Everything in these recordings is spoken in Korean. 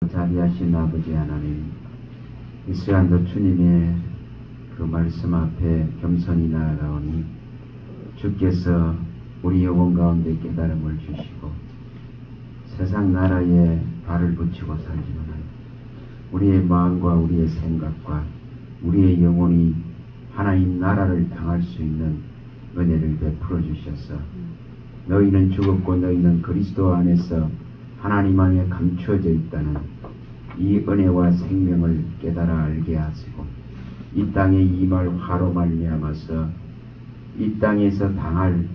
자비하신 아버지 하나님, 이 시간도 주님의 그 말씀 앞에 겸손히 나아가오니 주께서 우리 영혼 가운데 깨달음을 주시고 세상 나라에 발을 붙이고 살지만 우리의 마음과 우리의 생각과 우리의 영혼이 하나님 나라를 향할 수 있는 은혜를 베풀어 주셔서 너희는 죽었고 너희는 그리스도 안에서 하나님 안에 감추어져 있다는 이 은혜와 생명을 깨달아 알게 하시고 이 땅에 임할 화로 말미암아서 이 땅에서 당할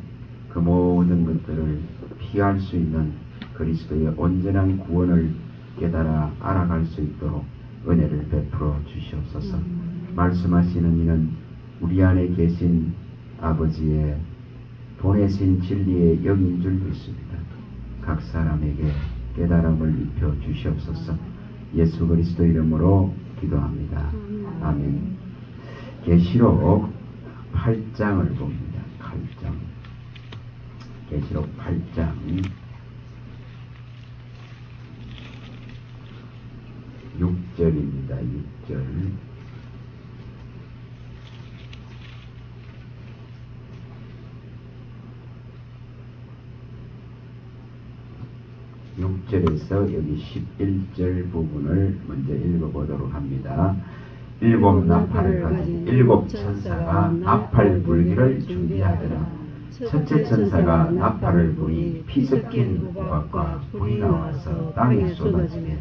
그 모든 것들을 피할 수 있는 그리스도의 온전한 구원을 깨달아 알아갈 수 있도록 은혜를 베풀어 주시옵소서. 말씀하시는 이는 우리 안에 계신 아버지의 보내신 진리의 영인 줄 믿습니다. 각 사람에게 깨달음을 입혀 주시옵소서. 예수 그리스도 이름으로 기도합니다. 아멘. 계시록 8장을 봅니다. 8장. 계시록 8장 6절입니다. 6절. 6절에서 여기 11절 부분을 먼저 읽어보도록 합니다. 일곱 나팔을 가진 일곱 천사가 나팔 불기를 준비하더라. 첫째 천사가 나팔을 부니 피 섞인 우박과 불이 나와서 땅에 쏟아지며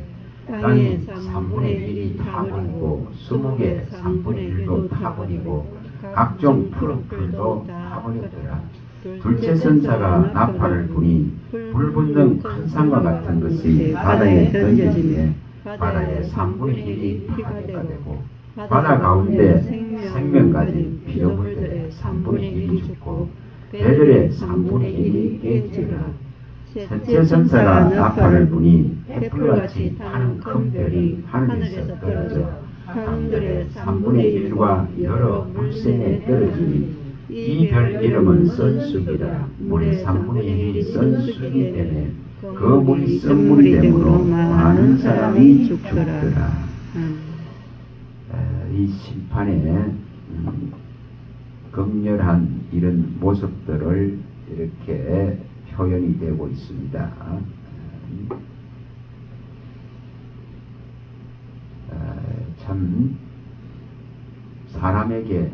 땅이 3분의 1이 타버리고 20개 3분의 1도 타버리고 각종 푸른 풀도 타버렸더라. 둘째 천사가 나팔을 부니 불 붙는 큰 산과 같은 것이 바다에 던져지며 바다의 3분의 1이 파괴가 되고 바다 가운데 생명 가진 피조물들의 3분의 1이 죽고 배들의 3분의 1이 깨지더라. 셋째 천사가 나팔을 부니 햇불같이 타는 큰 별이 하늘에서 떨어져 강들의 3분의 1과 여러 물샘에 떨어지니 이 별 이름은 선수기라. 물의 3분의 1이 선수기 때문에 그 물이 썩물이 되므로 많은 사람이 죽더라. 이 심판의 극렬한 이런 모습들을 이렇게 표현이 되고 있습니다. 참 사람에게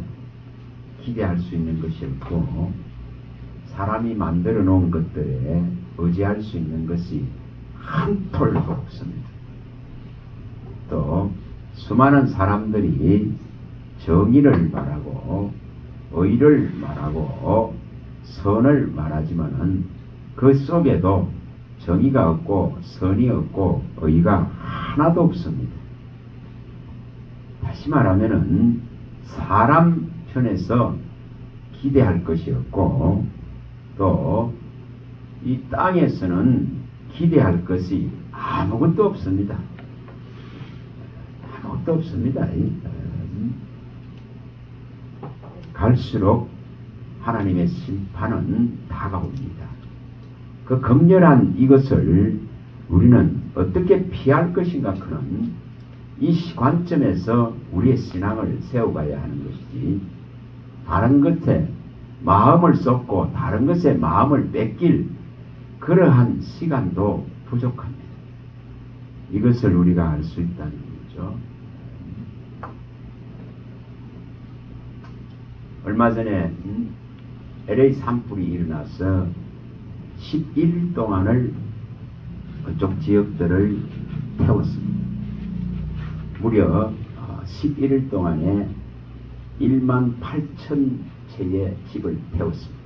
기대할 수 있는 것이 없고 사람이 만들어 놓은 것들에 의지할 수 있는 것이 한 톨도 없습니다. 또 수많은 사람들이 정의를 말하고 의를 말하고 선을 말하지만은 그 속에도 정의가 없고 선이 없고 의가 하나도 없습니다. 다시 말하면은 사람 편에서 기대할 것이 없고 또 이 땅에서는 기대할 것이 아무것도 없습니다. 아무것도 없습니다. 갈수록 하나님의 심판은 다가옵니다. 그 극렬한 이것을 우리는 어떻게 피할 것인가 그는 이 관점에서 우리의 신앙을 세워가야 하는 것이지 다른 것에 마음을 쏟고 다른 것에 마음을 뺏길 그러한 시간도 부족합니다. 이것을 우리가 알 수 있다는 거죠. 얼마 전에 LA 산불이 일어나서 11일 동안을 그쪽 지역들을 태웠습니다. 무려 11일 동안에 1만 8천 채의 집을 태웠습니다.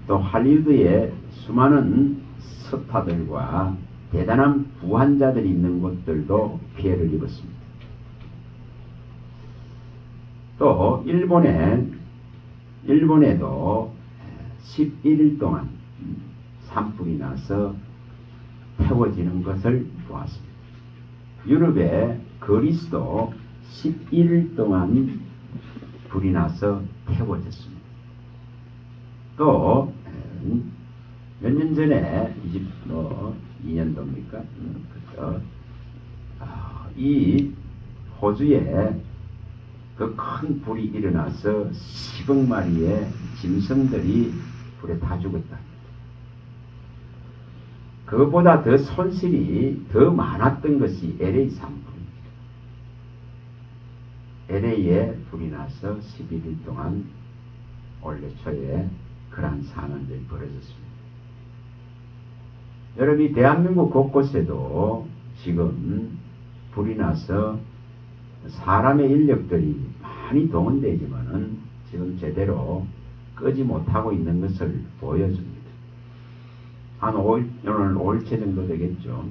또 할리우드에 수많은 스타들과 대단한 부한자들이 있는 곳들도 피해를 입었습니다. 또 일본에도 11일 동안 산불이 나서 태워지는 것을 보았습니다. 유럽의 그리스도 11일 동안 불이 나서 태워졌습니다. 또 몇 년 전에 2년도입니까? 그렇죠. 이 호주에 그 큰 불이 일어나서 10억 마리의 짐승들이 불에 다 죽었다. 그것보다 더 손실이 더 많았던 것이 LA 산불입니다. LA에 불이 나서 11일 동안 올해 초에 그러한 상황들이 벌어졌습니다. 여러분이 대한민국 곳곳에도 지금 불이 나서 사람의 인력들이 많이 동원되지만은 지금 제대로 끄지 못하고 있는 것을 보여줍니다. 한 5일, 오늘 5일째 정도 되겠죠.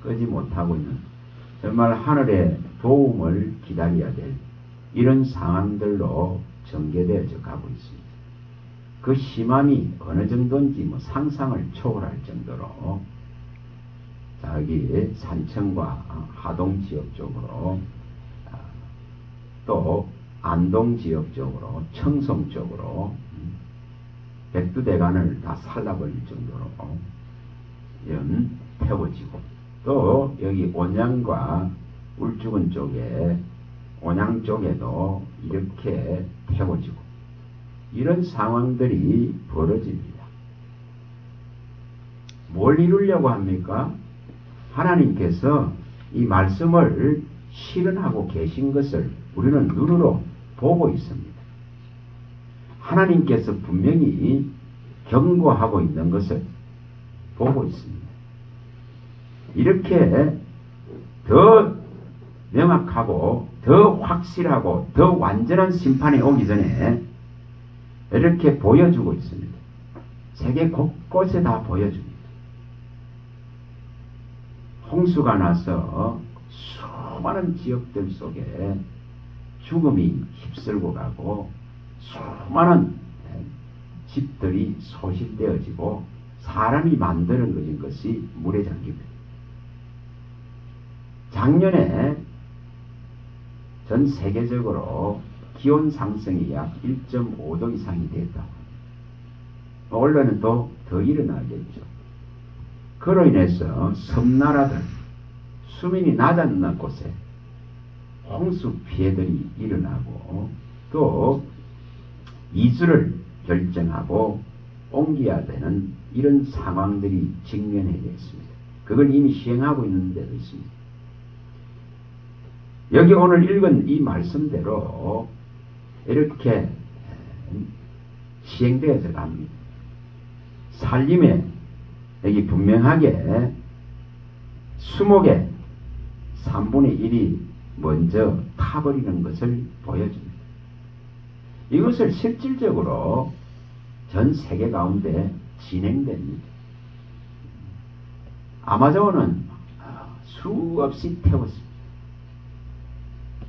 끄지 못하고 있는, 정말 하늘의 도움을 기다려야 될 이런 상황들로 전개되어져 가고 있습니다. 그 심함이 어느 정도인지 뭐 상상을 초월할 정도로 저기 산청과 하동 지역 쪽으로 또 안동 지역 쪽으로 청송 쪽으로 백두대간을 다 살라버릴 정도로 태워지고, 또 여기 온양과 울주군 쪽에 온양 쪽에도 이렇게 태워지고, 이런 상황들이 벌어집니다. 뭘 이루려고 합니까? 하나님께서 이 말씀을 실현하고 계신 것을 우리는 눈으로 보고 있습니다. 하나님께서 분명히 경고하고 있는 것을 보고 있습니다. 이렇게 더 명확하고 더 확실하고 더 완전한 심판이 오기 전에 이렇게 보여주고 있습니다. 세계 곳곳에 다 보여줍니다. 홍수가 나서 수많은 지역들 속에 죽음이 휩쓸고 가고 수많은 집들이 소실되어지고 사람이 만들어진 것이 물에 잠깁니다. 작년에 전 세계적으로 기온 상승이 약 1.5도 이상이 됐다. 원래는 또 더 일어나겠죠. 그로 인해서 섬나라들, 수면이 낮았는 곳에 홍수 피해들이 일어나고, 또 이주를 결정하고 옮겨야 되는 이런 상황들이 직면해 있습니다. 그걸 이미 시행하고 있는 데도 있습니다. 여기 오늘 읽은 이 말씀대로 이렇게 시행되어져 갑니다. 산림에 여기 분명하게 수목의 3분의 1이 먼저 타버리는 것을 보여줍니다. 이것을 실질적으로 전 세계 가운데 진행됩니다. 아마존은 수없이 태웠습니다.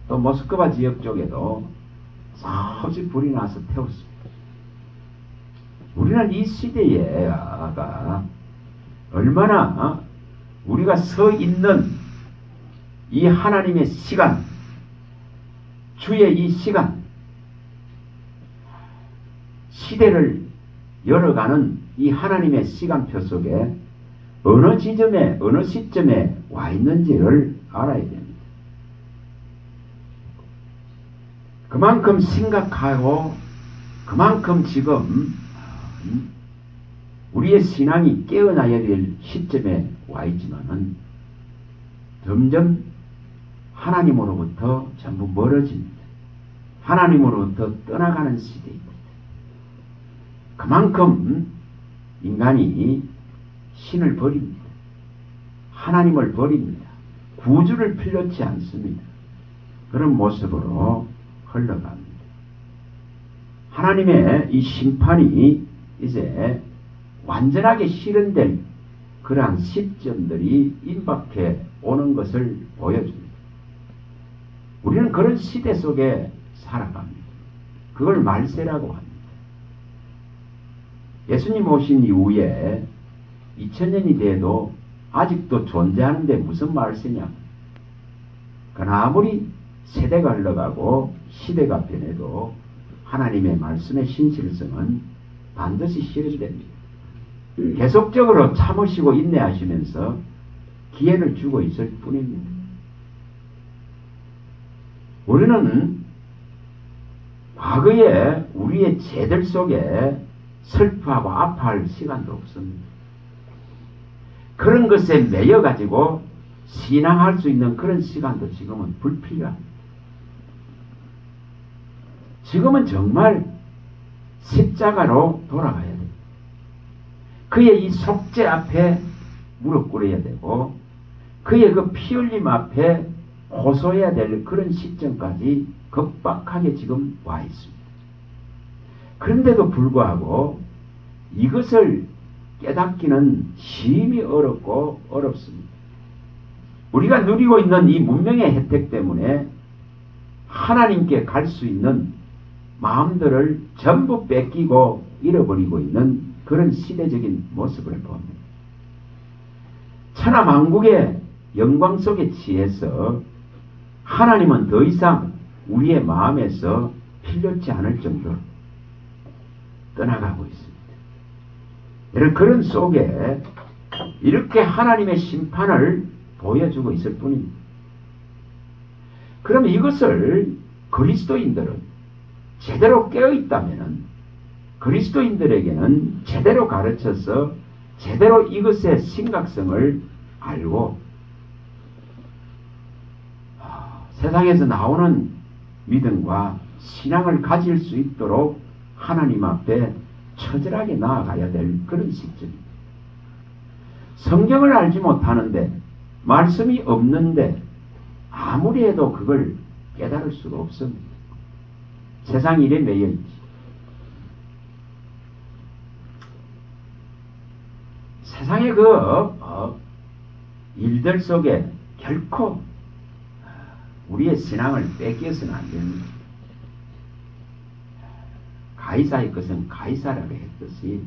또 모스크바 지역 쪽에도 수없이 불이 나서 태웠습니다. 우리는 이 시대에가 얼마나 우리가 서 있는 이 하나님의 시간, 주의 이 시간, 시대를 열어가는 이 하나님의 시간표 속에 어느 지점에 어느 시점에 와 있는지를 알아야 됩니다. 그만큼 심각하고 그만큼 지금 우리의 신앙이 깨어나야 될 시점에 와 있지만은 점점 하나님으로부터 전부 멀어집니다. 하나님으로부터 떠나가는 시대입니다. 그만큼 인간이 신을 버립니다. 하나님을 버립니다. 구주를 필요치 않습니다. 그런 모습으로 흘러갑니다. 하나님의 이 심판이 이제 완전하게 실현될 그러한 시점들이 임박해 오는 것을 보여줍니다. 우리는 그런 시대 속에 살아갑니다. 그걸 말세라고 합니다. 예수님 오신 이후에 2000년이 돼도 아직도 존재하는데 무슨 말세냐? 그러나 아무리 세대가 흘러가고 시대가 변해도 하나님의 말씀의 신실성은 반드시 실현됩니다. 계속적으로 참으시고 인내하시면서 기회를 주고 있을 뿐입니다. 우리는 과거에 우리의 죄들 속에 슬퍼하고 아파할 시간도 없습니다. 그런 것에 매여가지고 신앙할 수 있는 그런 시간도 지금은 불필요합니다. 지금은 정말 십자가로 돌아가야 돼요. 그의 이 속죄 앞에 무릎 꿇어야 되고 그의 그 피 흘림 앞에 호소해야 될 그런 시점까지 급박하게 지금 와 있습니다. 그런데도 불구하고 이것을 깨닫기는 심히 어렵고 어렵습니다. 우리가 누리고 있는 이 문명의 혜택 때문에 하나님께 갈 수 있는 마음들을 전부 뺏기고 잃어버리고 있는 그런 시대적인 모습을 봅니다. 천하만국의 영광 속에 취해서 하나님은 더 이상 우리의 마음에서 필요치 않을 정도로 떠나가고 있습니다. 여러분, 그런 속에 이렇게 하나님의 심판을 보여주고 있을 뿐입니다. 그럼 이것을 그리스도인들은 제대로 깨어있다면 그리스도인들에게는 제대로 가르쳐서 제대로 이것의 심각성을 알고 세상에서 나오는 믿음과 신앙을 가질 수 있도록 하나님 앞에 처절하게 나아가야 될 그런 시점입니다. 성경을 알지 못하는데 말씀이 없는데 아무리 해도 그걸 깨달을 수가 없습니다. 세상 일에 매여 있지. 세상의 그 일들 속에 결코 우리의 신앙을 뺏겨서는 안 됩니다. 가이사의 것은 가이사라고 했듯이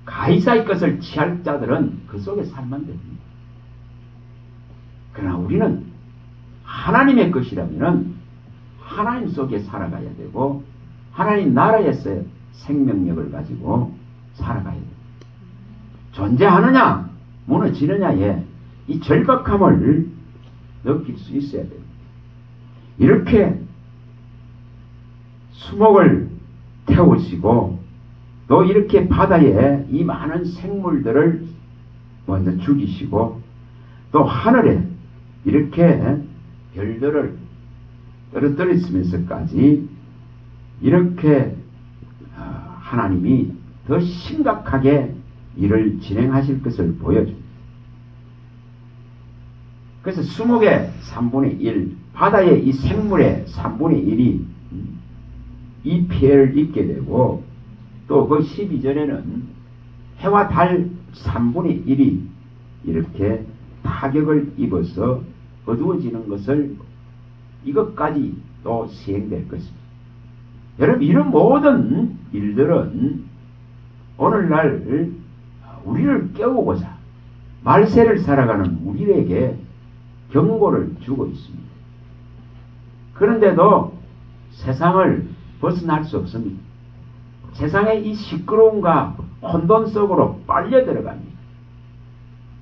가이사의 것을 취할 자들은 그 속에 살면 됩니다. 그러나 우리는 하나님의 것이라면 하나님 속에 살아가야 되고 하나님 나라에서 생명력을 가지고 살아가야 됩니다. 존재하느냐 무너지느냐에 이 절박함을 느낄 수 있어야 됩니다. 이렇게 수목을 태우시고 또 이렇게 바다에 이 많은 생물들을 먼저 죽이시고 또 하늘에 이렇게 별들을 떨어뜨리시면서까지 이렇게 하나님이 더 심각하게 일을 진행하실 것을 보여줍니다. 그래서 수목의 3분의 1, 바다의 이 생물의 3분의 1이 이 피해를 입게 되고 또 그 12절에는 해와 달 3분의 1이 이렇게 타격을 입어서 어두워지는 것을 이것까지 또 시행될 것입니다. 여러분, 이런 모든 일들은 오늘날 우리를 깨우고자 말세를 살아가는 우리에게 경고를 주고 있습니다. 그런데도 세상을 벗어날 수 없습니다. 세상의 이 시끄러움과 혼돈 속으로 빨려 들어갑니다.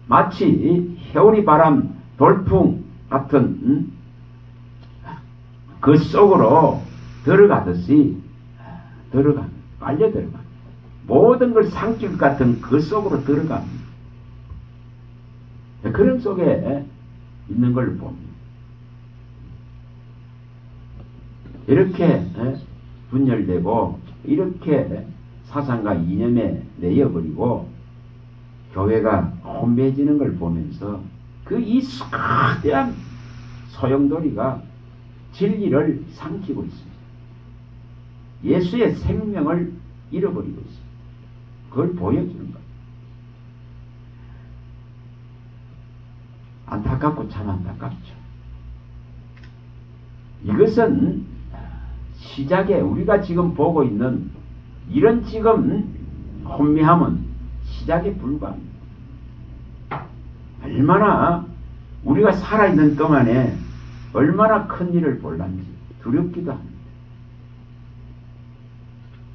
마치 해오리 바람, 돌풍 같은 그 속으로 들어가듯이 빨려 들어갑니다. 모든 걸 삼킬 것 같은 그 속으로 들어갑니다. 그런 속에 있는 걸 봅니다. 이렇게 분열되고 이렇게 사상과 이념에 내어버리고 교회가 혼배해지는 걸 보면서 그 이 거대한 소용돌이가 진리를 삼키고 있습니다. 예수의 생명을 잃어버리고 있습니다. 그걸 보여주는 겁니다. 안타깝고 참 안타깝죠. 이것은 시작에 우리가 지금 보고 있는 이런 지금 혼미함은 시작에 불과합니다. 얼마나 우리가 살아있는 동안에 얼마나 큰 일을 볼란지 두렵기도 합니다.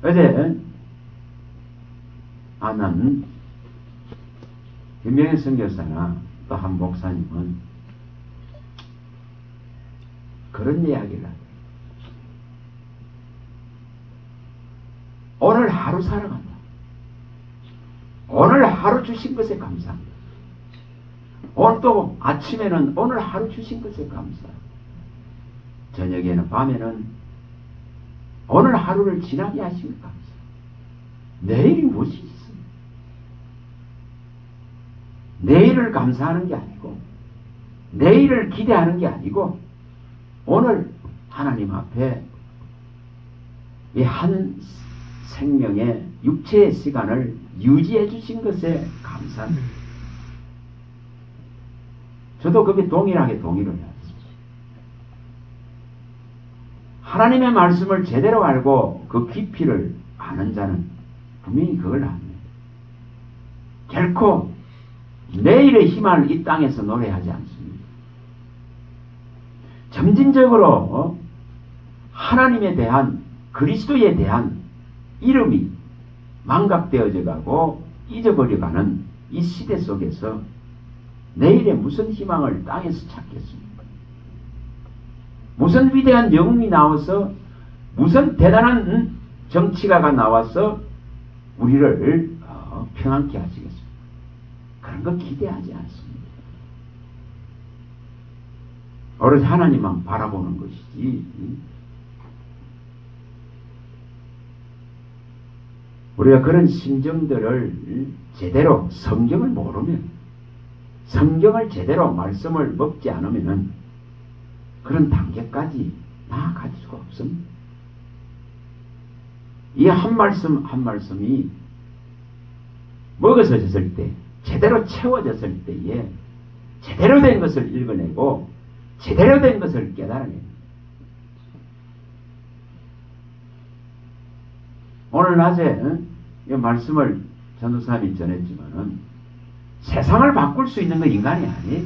어제 아는 김명현 선교사나 또 한 목사님은 그런 이야기를 합니다. 오늘 하루 살아간다. 오늘 하루 주신 것에 감사합니다. 오늘 또 아침에는 오늘 하루 주신 것에 감사. 저녁에는 밤에는 오늘 하루를 지나게 하시면 감사. 내일이 무엇이 있습니까? 내일을 감사하는 게 아니고 내일을 기대하는 게 아니고 오늘 하나님 앞에 이 한 생명의 육체의 시간을 유지해 주신 것에 감사합니다. 저도 그게 동일하게 동의를 해요. 하나님의 말씀을 제대로 알고 그 깊이를 아는 자는 분명히 그걸 압니다. 결코 내일의 희망을 이 땅에서 노래하지 않습니다. 점진적으로 하나님에 대한 그리스도에 대한 이름이 망각되어져 가고 잊어버려가는 이 시대 속에서 내일에 무슨 희망을 땅에서 찾겠습니까? 무슨 위대한 영웅이 나와서 무슨 대단한 정치가가 나와서 우리를 평안케 하시겠습니까? 그런 거 기대하지 않습니다. 오로지 하나님만 바라보는 것이지. 우리가 그런 심정들을 제대로 성경을 모르면 성경을 제대로 말씀을 먹지 않으면 그런 단계까지 나아갈 수가 없습니다. 이 한 말씀 한 말씀이 먹어졌을 때 제대로 채워졌을 때에 제대로 된 것을 읽어내고 제대로 된 것을 깨달아냅니다. 오늘 낮에 이 말씀을 전도사님이 전했지만은 세상을 바꿀 수 있는 건 인간이 아니에요.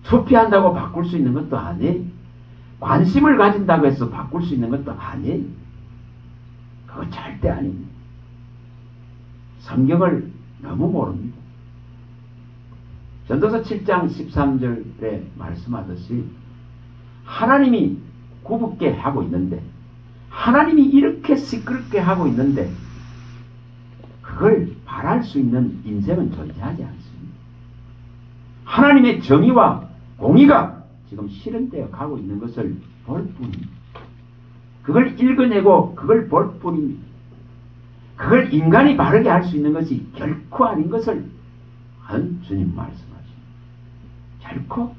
투표한다고 바꿀 수 있는 것도 아니에요. 관심을 가진다고 해서 바꿀 수 있는 것도 아니에요. 그거 절대 아닙니다. 성경을 너무 모릅니다. 전도서 7장 13절에 말씀하듯이 하나님이 굽게 하고 있는데 하나님이 이렇게 시끄럽게 하고 있는데 그걸 바랄 수 있는 인생은 존재하지 않습니다. 하나님의 정의와 공의가 지금 실현되어 가고 있는 것을 볼 뿐입니다. 그걸 읽어내고 그걸 볼 뿐입니다. 그걸 인간이 바르게 할 수 있는 것이 결코 아닌 것을 주님 말씀하십니다. 결코.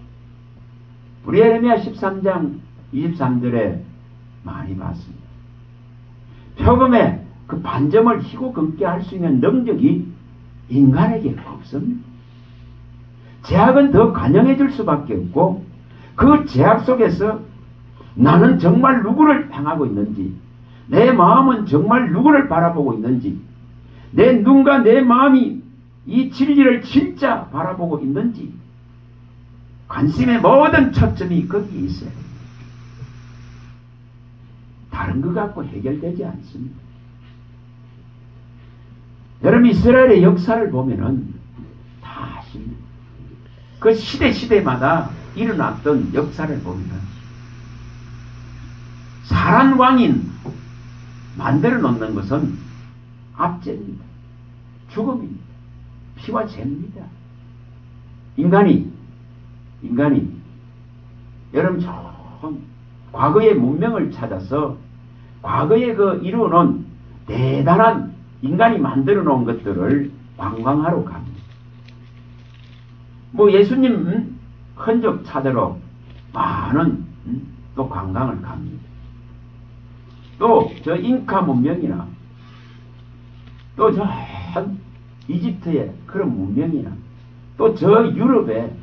우리 예레미야 13장 23절에 많이 봤습니다. 표범에 그 반점을 희고 긋게 할 수 있는 능력이 인간에게 없습니다. 제약은 더 간영해질 수밖에 없고 그 제약 속에서 나는 정말 누구를 향하고 있는지 내 마음은 정말 누구를 바라보고 있는지 내 눈과 내 마음이 이 진리를 진짜 바라보고 있는지 관심의 모든 초점이 거기에 있어요. 다른 것 갖고 해결되지 않습니다. 여러분 이스라엘의 역사를 보면은 다 아십니다. 그 시대마다 일어났던 역사를 보면은 살한 왕인 만들어 놓는 것은 압제입니다. 죽음입니다. 피와 죄입니다. 인간이 여러분 좀 과거의 문명을 찾아서 과거에 그 이루어놓은 대단한 인간이 만들어 놓은 것들을 관광하러 갑니다. 뭐 예수님 흔적 찾으러 많은 또 관광을 갑니다. 또 저 잉카 문명이나 또 저 이집트의 그런 문명이나 또 저 유럽의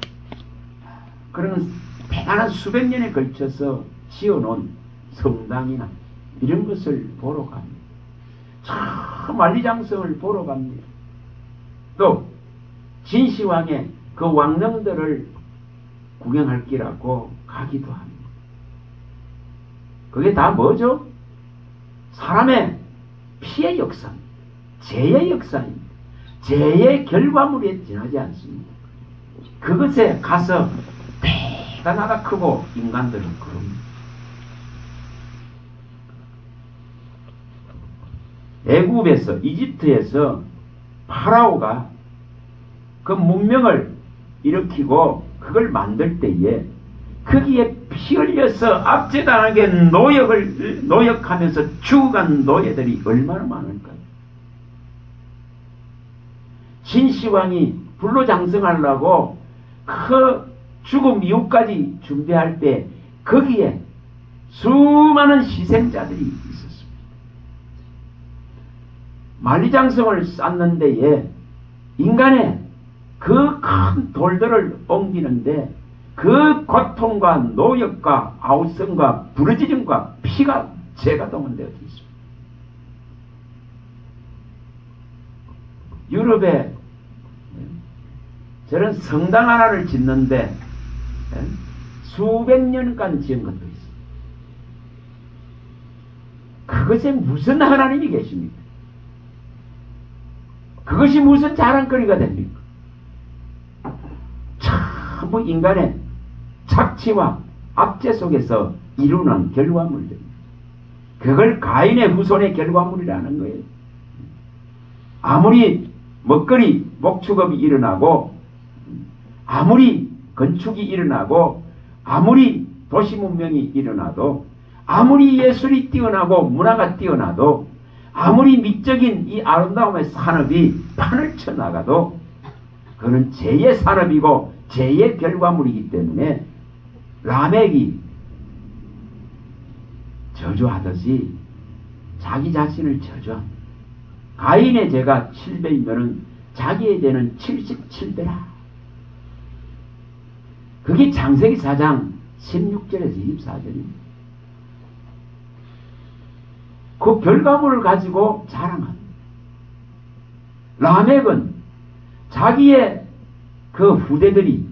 그런 대단한 수백 년에 걸쳐서 지어놓은 성당이나 이런 것을 보러 갑니다. 참 만리장성을 보러 갑니다. 또 진시황의 그 왕릉들을 구경할 기라고 가기도 합니다. 그게 다 뭐죠? 사람의 피의 역사입니다. 죄의 역사입니다. 죄의 결과물에 지나지 않습니다. 그것에 가서 대단하다 크고 인간들은 그럽니다. 애굽에서 이집트에서 파라오가 그 문명을 일으키고 그걸 만들 때에 거기에 피 흘려서 압제당하게 노역하면서 죽어간 노예들이 얼마나 많을까요? 신시황이 불로장생하려고 그 죽음 이후까지 준비할 때 거기에 수많은 희생자들이 있었습니다. 만리장성을 쌓는 데에 인간의 그 큰 돌들을 옮기는데 그 고통과 노역과 아우성과 부르짖음과 피가 제가 동원되어 있습니다. 유럽에 저런 성당 하나를 짓는데 수백 년간 지은 것도 있습니다. 그것에 무슨 하나님이 계십니까? 그것이 무슨 자랑거리가 됩니까? 전부 인간의 착취와 압제 속에서 이루는 결과물들입니다. 그걸 가인의 후손의 결과물이라는 거예요. 아무리 먹거리 목축업이 일어나고 아무리 건축이 일어나고 아무리 도시 문명이 일어나도 아무리 예술이 뛰어나고 문화가 뛰어나도 아무리 미적인 이 아름다움의 산업이 판을 쳐나가도 그는 죄의 산업이고 죄의 결과물이기 때문에 라멕이 저주하듯이 자기 자신을 저주합니다. 가인의 죄가 7배이면 자기의 죄는 77배라. 그게 창세기 4장 16절에서 24절입니다. 그 결과물을 가지고 자랑합니다. 라멕은 자기의 그 후대들이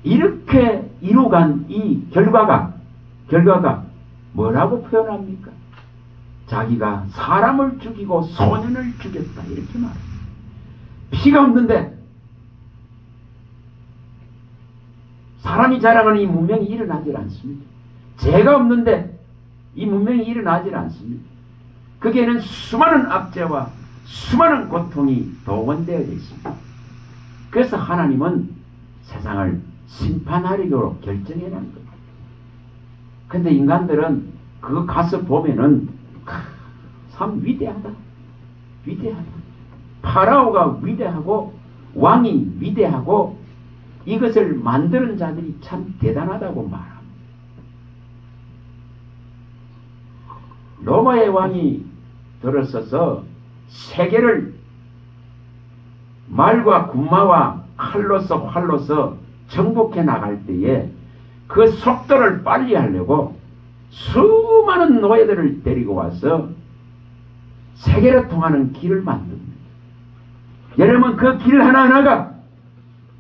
이렇게 이루간 이 결과가 뭐라고 표현합니까? 자기가 사람을 죽이고 소년을 죽였다 이렇게 말합니다. 피가 없는데 사람이 자랑하는 이 문명이 일어나질 않습니다. 죄가 없는데 이 문명이 일어나질 않습니다. 거기에는 수많은 압제와 수많은 고통이 동원되어 있습니다. 그래서 하나님은 세상을 심판하려고 결정해 놓은 거예요. 근데 인간들은 그거 가서 보면은 참 위대하다. 위대하다. 파라오가 위대하고 왕이 위대하고 이것을 만드는 자들이 참 대단하다고 말합니다. 로마의 왕이 들어서서 세계를 말과 군마와 칼로서 활로서 정복해 나갈 때에 그 속도를 빨리 하려고 수많은 노예들을 데리고 와서 세계를 통하는 길을 만듭니다. 여러분 그 길 하나하나가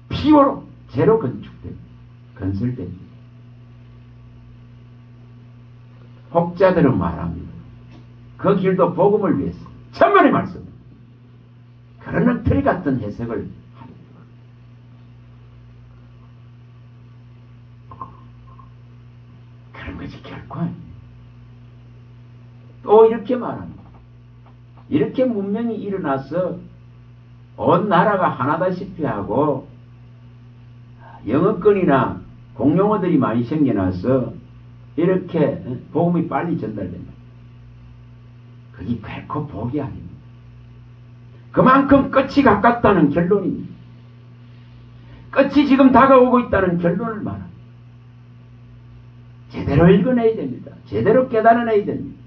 피로 죄로 건설됩니다. 혹자들은 말합니다. 그 길도 복음을 위해서 천만의 말씀 그러는 틀 같은 해석을 합니다. 그런 것이 결코 아닙니다. 또 이렇게 말합니다. 이렇게 문명이 일어나서 온 나라가 하나다시피 하고 영어권이나 공용어들이 많이 생겨나서 이렇게 복음이 빨리 전달됩니다. 그게 결코 복이 아닙니다. 그만큼 끝이 가깝다는 결론입니다. 끝이 지금 다가오고 있다는 결론을 말합니다. 제대로 읽어내야 됩니다. 제대로 깨달아내야 됩니다.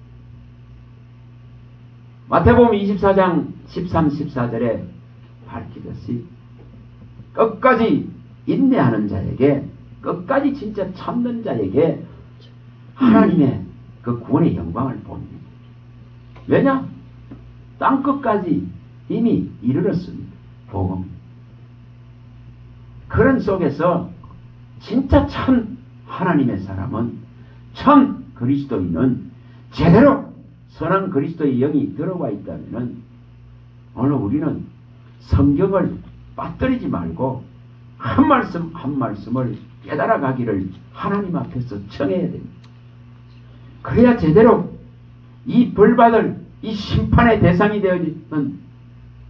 마태복음 24장 13, 14절에 밝히듯이 끝까지 인내하는 자에게 끝까지 진짜 참는 자에게 하나님의 그 구원의 영광을 봅니다. 왜냐? 땅끝까지 이미 이르렀습니다. 복음. 그런 속에서 진짜 참 하나님의 사람은 참 그리스도인은 제대로 선한 그리스도의 영이 들어와 있다면 오늘 우리는 성경을 빠뜨리지 말고 한 말씀 한 말씀을 깨달아가기를 하나님 앞에서 청해야 됩니다. 그래야 제대로 이 벌받을 이 심판의 대상이 되어있는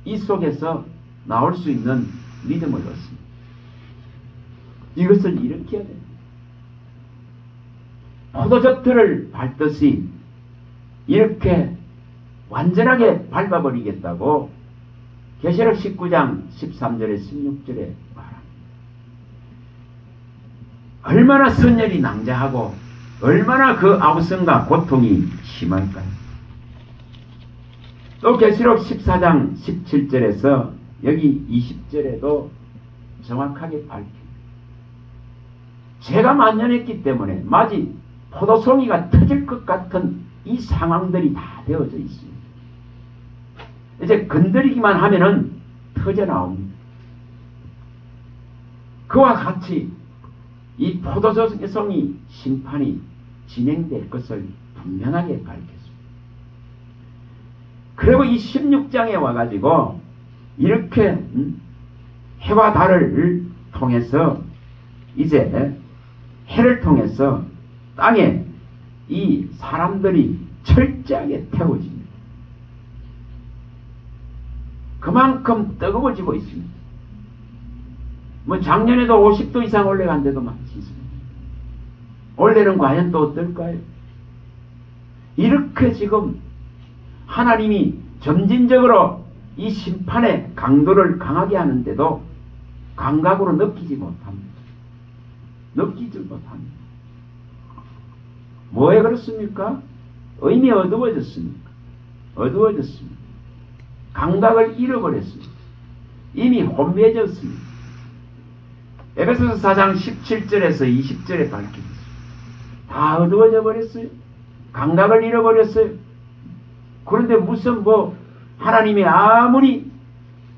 이 속에서 나올 수 있는 믿음을 얻습니다. 이것을 일으켜야 됩니다. 포도즙들을 밟듯이 이렇게 완전하게 밟아버리겠다고 계시록 19장 13절에 16절에 말합니다. 얼마나 선열이 낭자하고 얼마나 그 아우성과 고통이 심할까요? 또 계시록 14장 17절에서 여기 20절에도 정확하게 밝힙니다. 제가 만연했기 때문에 마치 포도송이가 터질 것 같은 이 상황들이 다 되어져 있습니다. 이제 건드리기만 하면은 터져 나옵니다. 그와 같이 이 포도송이 심판이 진행될 것을 분명하게 밝혔습니다. 그리고 이 16장에 와가지고 이렇게 해와 달을 통해서 이제 해를 통해서 땅에 이 사람들이 철저하게 태워집니다. 그만큼 뜨거워지고 있습니다. 뭐 작년에도 50도 이상 올라간 데도 많지 있습니다. 올해는 과연 또 어떨까요? 이렇게 지금 하나님이 점진적으로 이 심판의 강도를 강하게 하는데도 감각으로 느끼지 못합니다. 느끼지 못합니다. 뭐에 그렇습니까? 의미 어두워졌습니까? 어두워졌습니다. 감각을 잃어버렸습니다. 이미 혼미해졌습니다. 에베소서 4장 17절에서 20절에 밝힙니다. 다 어두워져 버렸어요. 감각을 잃어버렸어요. 그런데 무슨 뭐 하나님이 아무리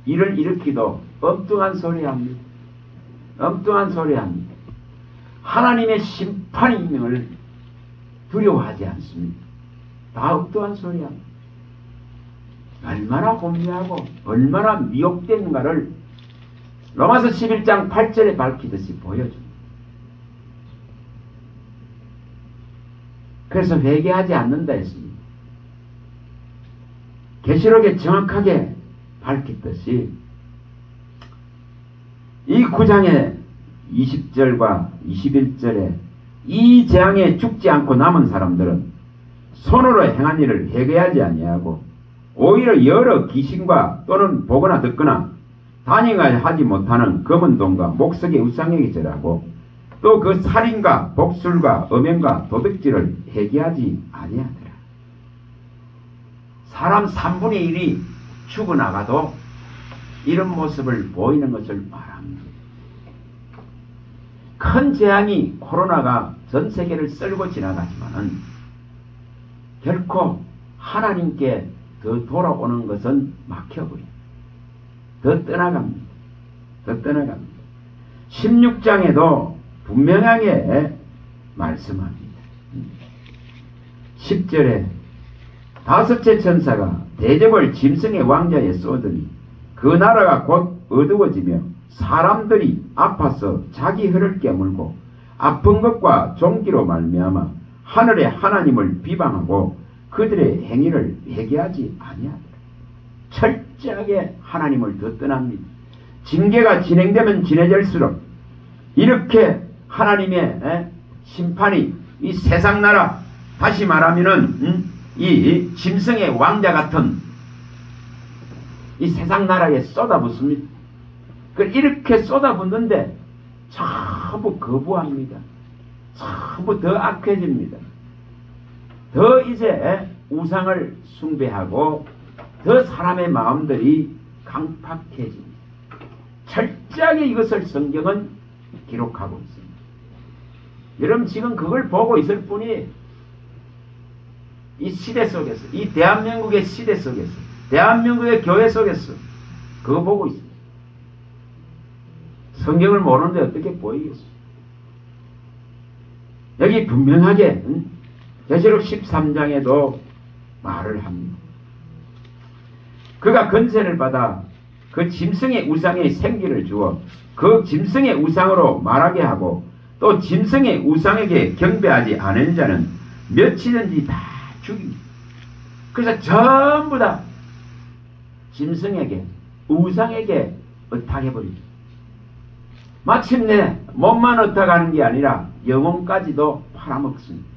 일을 일으키도 엉뚱한 소리 합니다. 엉뚱한 소리 합니다. 하나님의 심판임을 두려워하지 않습니다. 다 엉뚱한 소리 합니다. 얼마나 혼미하고 얼마나 미혹된가를 로마서 11장 8절에 밝히듯이 보여줍니다. 그래서 회개하지 않는다 했습니다. 계시록에 정확하게 밝혔듯이 이 9장의 20절과 21절에 이 재앙에 죽지 않고 남은 사람들은 손으로 행한 일을 회개하지 아니하고 오히려 여러 귀신과 또는 보거나 듣거나 단행하지 하지 못하는 검은 돈과 목석의 우상에게 절하고 또 그 살인과 복술과 음행과 도둑질을 회개하지 아니하더라. 사람 3분의 1이 죽어나가도 이런 모습을 보이는 것을 말합니다. 큰 재앙이 코로나가 전 세계를 쓸고 지나가지만은 결코 하나님께 더 돌아오는 것은 막혀버립니다. 더 떠나갑니다. 더 떠나갑니다. 16장에도 분명하게 말씀합니다. 10절에 다섯째 천사가 대접을 짐승의 왕자에 쏘더니 그 나라가 곧 어두워지며 사람들이 아파서 자기 혀를 깨물고 아픈 것과 종기로 말미암아 하늘의 하나님을 비방하고 그들의 행위를 회개하지 아니하더라. 철저하게 하나님을 더 떠납니다. 징계가 진행되면 진해질수록 이렇게 하나님의 심판이 이 세상 나라, 다시 말하면은 이 짐승의 왕자 같은 이 세상 나라에 쏟아붓습니다. 이렇게 쏟아붓는데 전부 거부합니다. 전부 더 악해집니다. 더 이제 우상을 숭배하고 더 사람의 마음들이 강팍해집니다. 철저하게 이것을 성경은 기록하고 있습니다. 여러분 지금 그걸 보고 있을 뿐이 이 시대 속에서, 이 대한민국의 시대 속에서, 대한민국의 교회 속에서 그거 보고 있습니다. 성경을 모르는데 어떻게 보이겠어요? 여기 분명하게 계시록 13장에도 말을 합니다. 그가 권세를 받아 그 짐승의 우상에 생기를 주어 그 짐승의 우상으로 말하게 하고 또 짐승의 우상에게 경배하지 않은 자는 며칠든지 다 죽입니다. 그래서 전부 다 짐승에게 우상에게 의탁해버립니다. 마침내 몸만 의탁하는 게 아니라 영혼까지도 팔아먹습니다.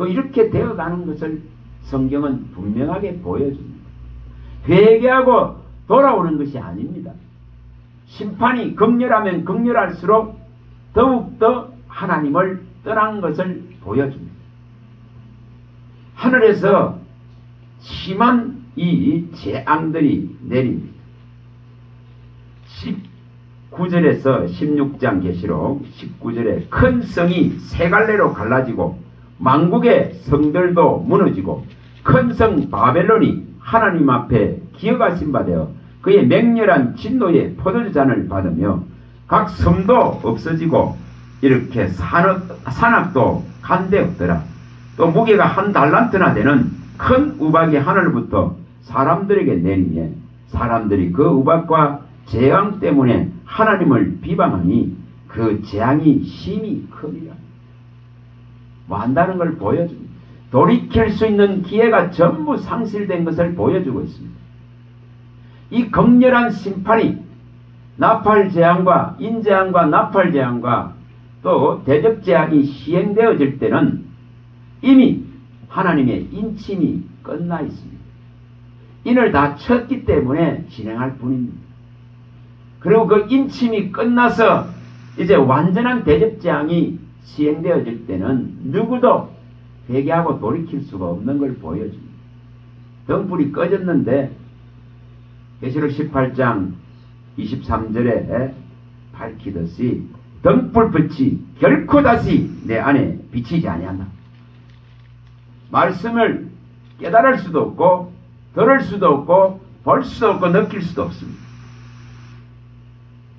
이렇게 되어가는 것을 성경은 분명하게 보여줍니다. 회개하고 돌아오는 것이 아닙니다. 심판이 극렬하면 극렬할수록 더욱더 하나님을 떠난 것을 보여줍니다. 하늘에서 심한 이 재앙들이 내립니다. 19절에서 16장 계시록 19절에 큰 성이 세 갈래로 갈라지고 만국의 성들도 무너지고 큰 성 바벨론이 하나님 앞에 기어가신 바 되어 그의 맹렬한 진노의 포도주 잔을 받으며 각 섬도 없어지고 이렇게 산악도 간데 없더라. 또 무게가 한 달란트나 되는 큰 우박이 하늘부터 사람들에게 내리며 사람들이 그 우박과 재앙 때문에 하나님을 비방하니 그 재앙이 심히 큽니다. 뭐 한다는 걸 보여줍니다. 돌이킬 수 있는 기회가 전부 상실된 것을 보여주고 있습니다. 이 극렬한 심판이 나팔재앙과 인재앙과 나팔재앙과 또 대적재앙이 시행되어질 때는 이미 하나님의 인침이 끝나 있습니다. 인을 다 쳤기 때문에 진행할 뿐입니다. 그리고 그 인침이 끝나서 이제 완전한 대적재앙이 시행되어질 때는 누구도 회개하고 돌이킬 수가 없는 걸 보여줍니다. 등불이 꺼졌는데 계시록 18장 23절에 밝히듯이 등불빛이 결코 다시 내 안에 비치지 아니한다. 말씀을 깨달을 수도 없고 들을 수도 없고 볼 수도 없고 느낄 수도 없습니다.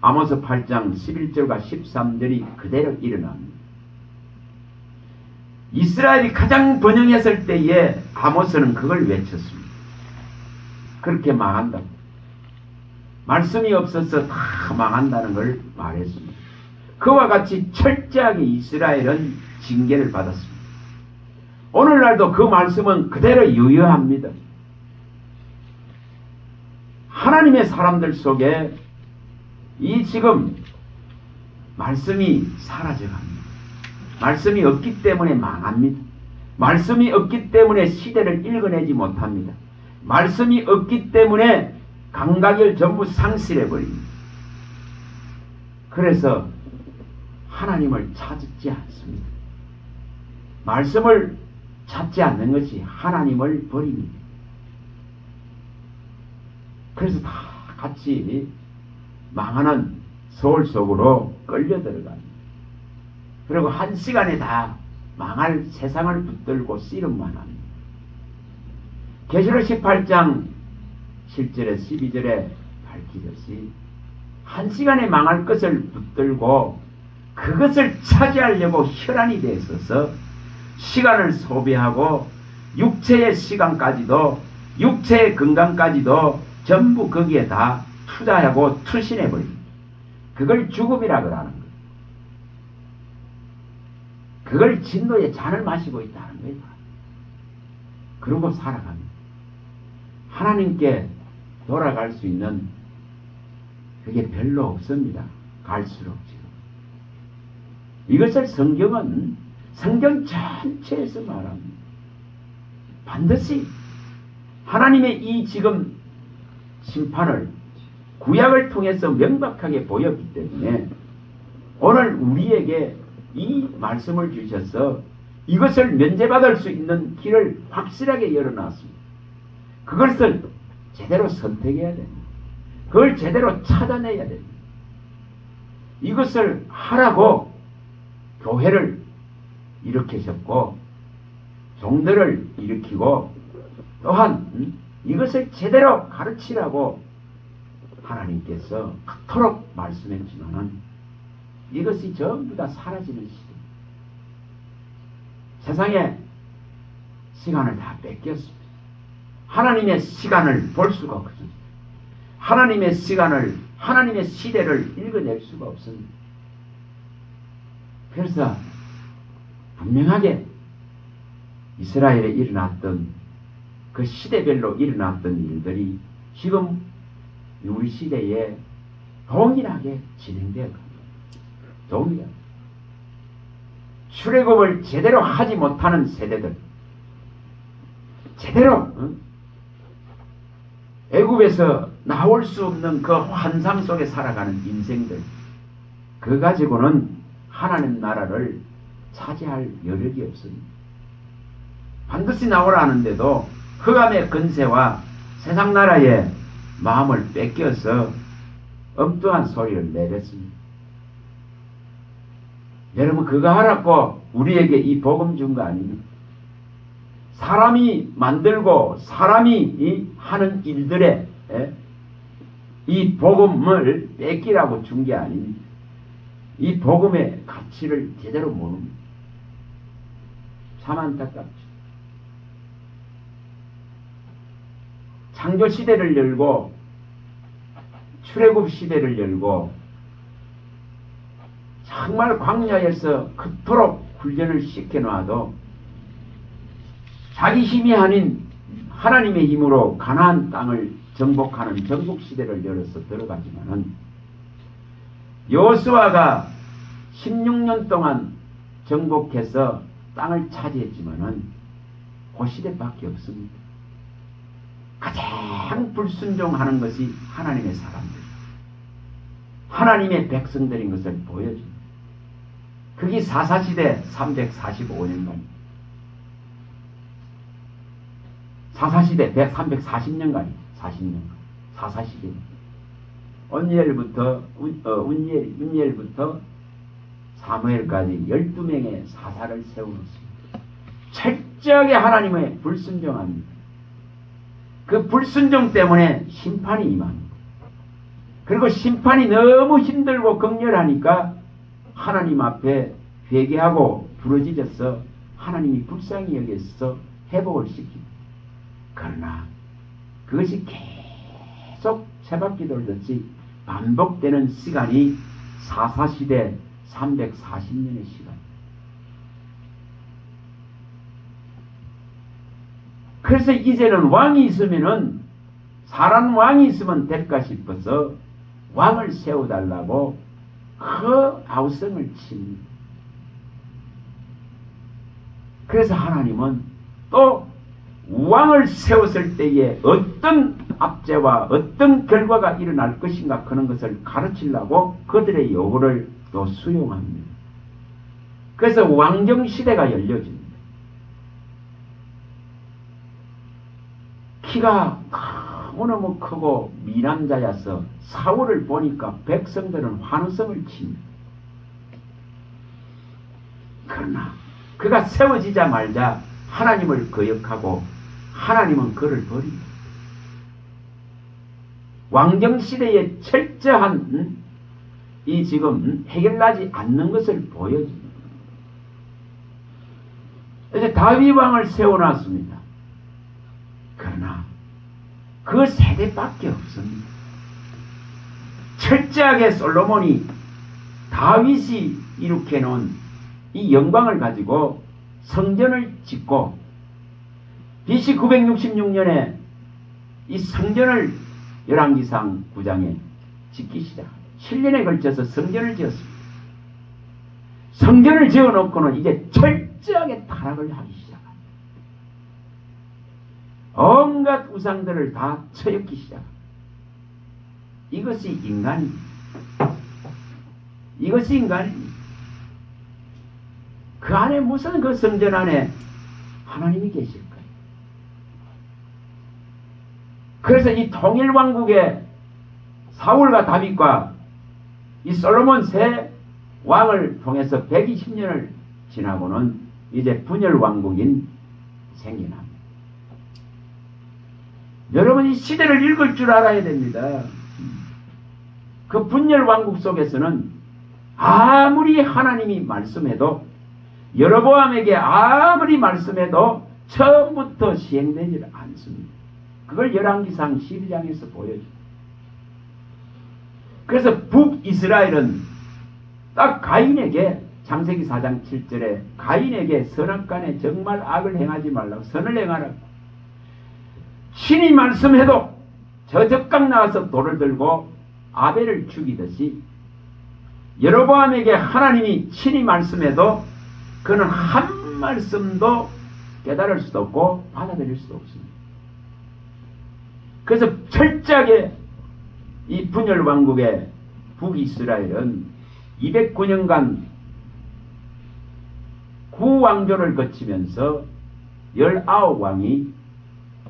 아모스 8장 11절과 13절이 그대로 일어납니다. 이스라엘이 가장 번영했을 때에 아모스는 그걸 외쳤습니다. 그렇게 망한다. 말씀이 없어서 다 망한다는 걸 말했습니다. 그와 같이 철저하게 이스라엘은 징계를 받았습니다. 오늘날도 그 말씀은 그대로 유효합니다. 하나님의 사람들 속에 이 지금 말씀이 사라져갑니다. 말씀이 없기 때문에 망합니다. 말씀이 없기 때문에 시대를 읽어내지 못합니다. 말씀이 없기 때문에 감각을 전부 상실해버립니다. 그래서 하나님을 찾지 않습니다. 말씀을 찾지 않는 것이 하나님을 버립니다. 그래서 다 같이 망하는 소울 속으로 끌려 들어갑니다. 그리고 한 시간에 다 망할 세상을 붙들고 씨름만 합니다. 계시록 18장 7절에 12절에 밝히듯이 한 시간에 망할 것을 붙들고 그것을 차지하려고 혈안이 되어 있어서 시간을 소비하고 육체의 시간까지도 육체의 건강까지도 전부 거기에 다 투자하고 투신해버립니다. 그걸 죽음이라 그러는 거예요. 그걸 진노의 잔을 마시고 있다는 거예요. 그러고 살아갑니다. 하나님께 돌아갈 수 있는 그게 별로 없습니다. 갈수록 지금. 이것을 성경은 성경 전체에서 말합니다. 반드시 하나님의 이 지금 심판을 구약을 통해서 명백하게 보였기 때문에 오늘 우리에게 이 말씀을 주셔서 이것을 면제받을 수 있는 길을 확실하게 열어놨습니다. 그것을 제대로 선택해야 됩니다. 그걸 제대로 찾아내야 됩니다. 이것을 하라고 교회를 일으키셨고 종들을 일으키고 또한 이것을 제대로 가르치라고 하나님께서 그토록 말씀했지만 이것이 전부 다 사라지는 시대. 세상에 시간을 다 뺏겼습니다. 하나님의 시간을 볼 수가 없습니다. 하나님의 시간을, 하나님의 시대를 읽어낼 수가 없습니다. 그래서 분명하게 이스라엘에 일어났던 그 시대별로 일어났던 일들이 지금 우리 시대에 동일하게 진행되어 갑니다. 동일하게. 출애굽을 제대로 하지 못하는 세대들, 제대로 애굽에서 나올 수 없는 그 환상 속에 살아가는 인생들, 그 가지고는 하나님 나라를 차지할 여력이 없습니다. 반드시 나오라 하는데도 흑암의 근세와 세상 나라의 마음을 뺏겨서 엉뚱한 소리를 내뱉습니다. 여러분, 그거 하라고 우리에게 이 복음 준 거 아닙니까? 사람이 만들고 사람이 하는 일들에 이 복음을 뺏기라고 준 게 아닙니다. 이 복음의 가치를 제대로 모릅니다. 참 안타깝죠. 창조 시대를 열고 출애굽 시대를 열고 정말 광야에서 그토록 훈련을 시켜놔도 자기 힘이 아닌 하나님의 힘으로 가나안 땅을 정복하는 정복 시대를 열어서 들어가지만은 여호수아가 16년 동안 정복해서 땅을 차지했지만은 그 시대밖에 없습니다. 가장 불순종하는 것이 하나님의 사람들, 하나님의 백성들인 것을 보여줍니다. 그게 사사시대 345년간, 사사시대 340년간, 40년간, 사사시대. 운니엘부터 사무엘까지 12명의 사사를 세워놓습니다. 철저하게 하나님의 불순종합니다. 그 불순종 때문에 심판이 임합니다. 그리고 심판이 너무 힘들고 극렬하니까 하나님 앞에 회개하고 부러지져서 하나님이 불쌍히 여겨서 회복을 시킵니다. 그러나 그것이 계속 새바퀴 돌듯이 반복되는 시간이 사사시대 340년의 시간. 그래서 이제는 왕이 있으면은, 사람 왕이 있으면 될까 싶어서 왕을 세워달라고 그 아우성을 칩니다. 그래서 하나님은 또 왕을 세웠을 때에 어떤 압제와 어떤 결과가 일어날 것인가 그런 것을 가르치려고 그들의 요구를 또 수용합니다. 그래서 왕정시대가 열려집니다. 키가 너무너무 크고 미남자여서 사울을 보니까 백성들은 환호성을 칩니다. 그러나 그가 세워지자마자 하나님을 거역하고 하나님은 그를 버립니다. 왕정시대의 철저한 이 지금 해결나지 않는 것을 보여줍니다. 이제 다윗 왕을 세워놨습니다. 그러나 그 세대밖에 없습니다. 철저하게 솔로몬이 다윗이 이룩해 놓은 이 영광을 가지고 성전을 짓고 BC 966년에 이 성전을 열왕기상 9장에 짓기 시작합니다. 7년에 걸쳐서 성전을 지었습니다. 성전을 지어놓고는 이제 철저하게 타락을 하기 시작합니다. 온갖 우상들을 다 처먹기 시작합니다. 이것이 인간입니다. 이것이 인간입니다. 그 안에 무슨 그 성전 안에 하나님이 계실까요? 그래서 이 통일왕국의 사울과 다윗과 이 솔로몬 세 왕을 통해서 120년을 지나고는 이제 분열왕국인 생겨납니다. 여러분, 이 시대를 읽을 줄 알아야 됩니다. 그 분열왕국 속에서는 아무리 하나님이 말씀해도, 여로보암에게 아무리 말씀해도 처음부터 시행되지 않습니다. 그걸 열왕기상 12장에서 보여줍니다. 그래서 북이스라엘은 딱 가인에게 창세기 4장 7절에 가인에게 선악간에 정말 악을 행하지 말라고 선을 행하라. 신이 말씀해도 저 적각 나와서 돌을 들고 아벨을 죽이듯이 여로보암에게 하나님이 친히 말씀해도 그는 한 말씀도 깨달을 수도 없고 받아들일 수도 없습니다. 그래서 철저하게 이 분열 왕국의 북이스라엘은 209년간 구왕조를 거치면서 19왕이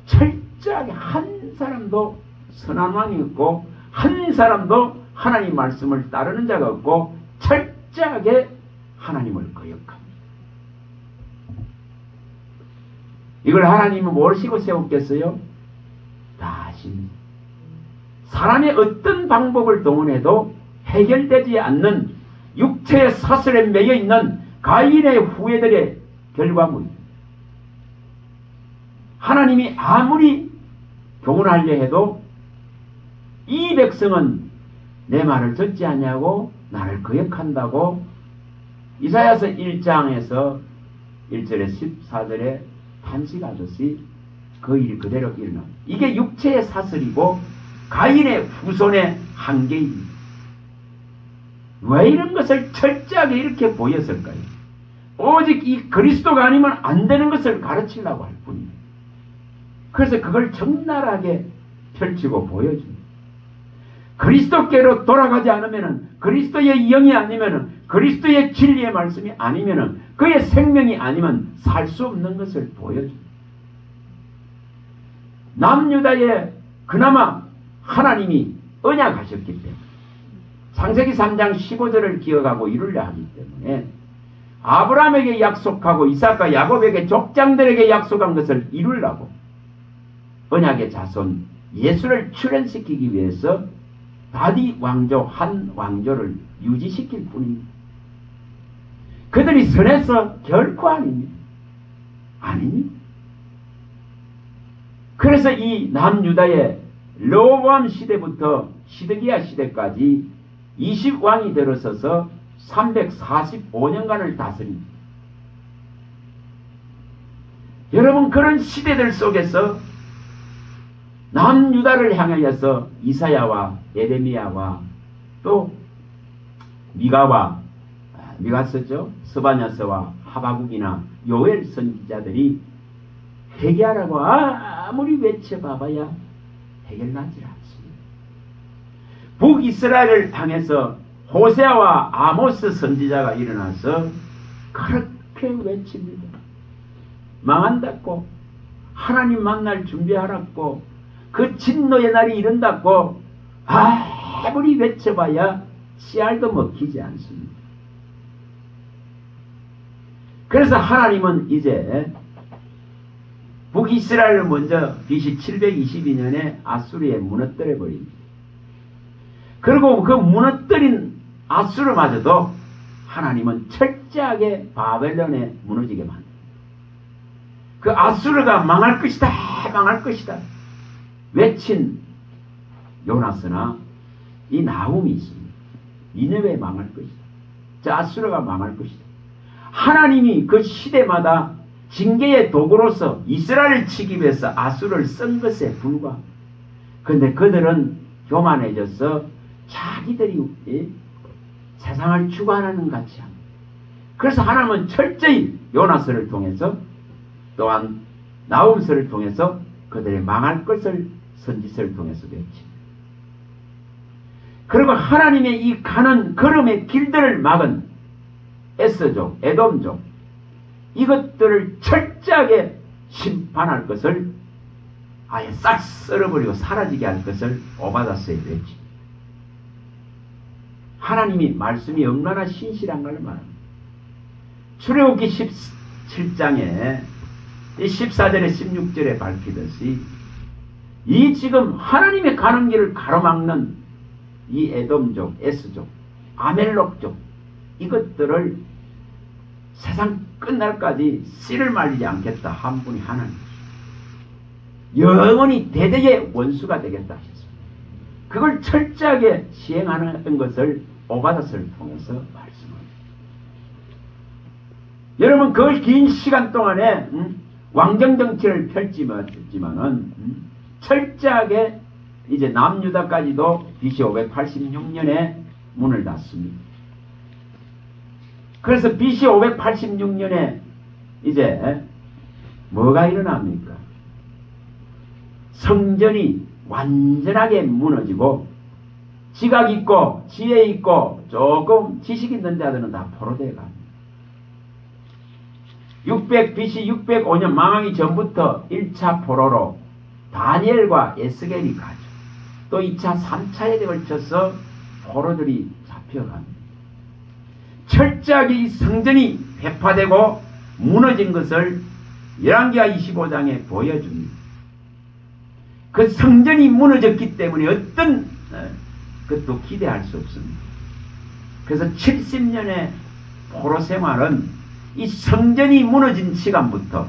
철저하게 한 사람도 선한 왕이 없고 한 사람도 하나님 말씀을 따르는 자가 없고 철저하게 하나님을 거역합니다. 이걸 하나님은 모르시고 세웠겠어요? 다 아십니다. 사람의 어떤 방법을 동원해도 해결되지 않는 육체의 사슬에 매여 있는 가인의 후예들의 결과물입니다. 하나님이 아무리 교훈하려 해도 이 백성은 내 말을 듣지 않냐고 나를 거역한다고 이사야서 1장에서 1절에 14절에 탄식하듯이 그 일이 그대로 일어나. 이게 육체의 사슬이고 가인의 후손의 한계입니다. 왜 이런 것을 철저하게 이렇게 보였을까요? 오직 이 그리스도가 아니면 안 되는 것을 가르치려고 할 뿐입니다. 그래서 그걸 적나라하게 펼치고 보여줍니다. 그리스도께로 돌아가지 않으면 그리스도의 영이 아니면 그리스도의 진리의 말씀이 아니면 그의 생명이 아니면 살 수 없는 것을 보여줍니다. 남유다에 그나마 하나님이 언약하셨기 때문에 창세기 3장 15절을 기억하고 이루려 하기 때문에 아브라함에게 약속하고 이삭과 야곱에게 족장들에게 약속한 것을 이루려고 언약의 자손 예수를 출현시키기 위해서 다윗 왕조 한 왕조를 유지시킬 뿐입니다. 그들이 선해서 결코 아닙니다. 아닙니다. 그래서 이 남유다의 르호보암 시대부터 시드기야 시대까지 20왕이 들어서서 345년간을 다스립니다. 여러분, 그런 시대들 속에서 남유다를 향하여서 이사야와 에레미야와 또 미가와 미가서죠, 스바냐서와 하바국이나 요엘 선지자들이 회개하라고 아무리 외쳐봐봐야 해결나지 않습니다. 북이스라엘을 향해서 호세아와 아모스 선지자가 일어나서 그렇게 외칩니다. 망한다고, 하나님 만날 준비하라고, 그 진노의 날이 이른다고 아무리 외쳐봐야 씨알도 먹히지 않습니다. 그래서 하나님은 이제 북이스라엘을 먼저 BC 722년에 아수르에 무너뜨려 버립니다. 그리고 그 무너뜨린 아수르마저도 하나님은 철저하게 바벨론에 무너지게 만듭니다. 그 아수르가 망할 것이다, 망할 것이다 외친 요나스나 이 나훔이 있습니다. 니느웨 망할 것이다. 저 아수르가 망할 것이다. 하나님이 그 시대마다 징계의 도구로서 이스라엘을 치기 위해서 아수르를 쓴 것에 불과합니다. 그런데 그들은 교만해져서 자기들이 세상을 주관하는 같이 합니다. 그래서 하나님은 철저히 요나스를 통해서 또한 나훔서를 통해서 그들의 망할 것을 선지서를 통해서 외칩니다. 그리고 하나님의 이 가는 걸음의 길들을 막은 에스족, 에돔족 이것들을 철저하게 심판할 것을 아예 싹 썰어버리고 사라지게 할 것을 오바다스에 외칩니다. 하나님이 말씀이 얼마나 신실한 걸 말합니다. 출애굽기 17장에 14절에 16절에 밝히듯이 이 지금 하나님의 가는 길을 가로막는 이 에돔족, 에스족, 아멜록족 이것들을 세상 끝날까지 씨를 말리지 않겠다 한 분이 하나님, 영원히 대대의 원수가 되겠다 하셨습니다. 그걸 철저하게 시행하는 것을 오바다스를 통해서 말씀합니다. 여러분 그 긴 시간 동안에 왕정정치를 펼치지만은 철저하게 이제 남유다까지도 BC 586년에 문을 닫습니다. 그래서 BC 586년에 이제 뭐가 일어납니까? 성전이 완전하게 무너지고 지각 있고 지혜 있고 조금 지식 있는 자들은 다 포로되어 갑니다. BC 605년 망하기 전부터 1차 포로로 다니엘과 에스겔이 가죠. 또 2차, 3차에 걸쳐서 포로들이 잡혀갑니다. 철저하게 이 성전이 회파되고 무너진 것을 열왕기하 25장에 보여줍니다. 그 성전이 무너졌기 때문에 어떤 것도 기대할 수 없습니다. 그래서 70년의 포로 생활은 이 성전이 무너진 시간부터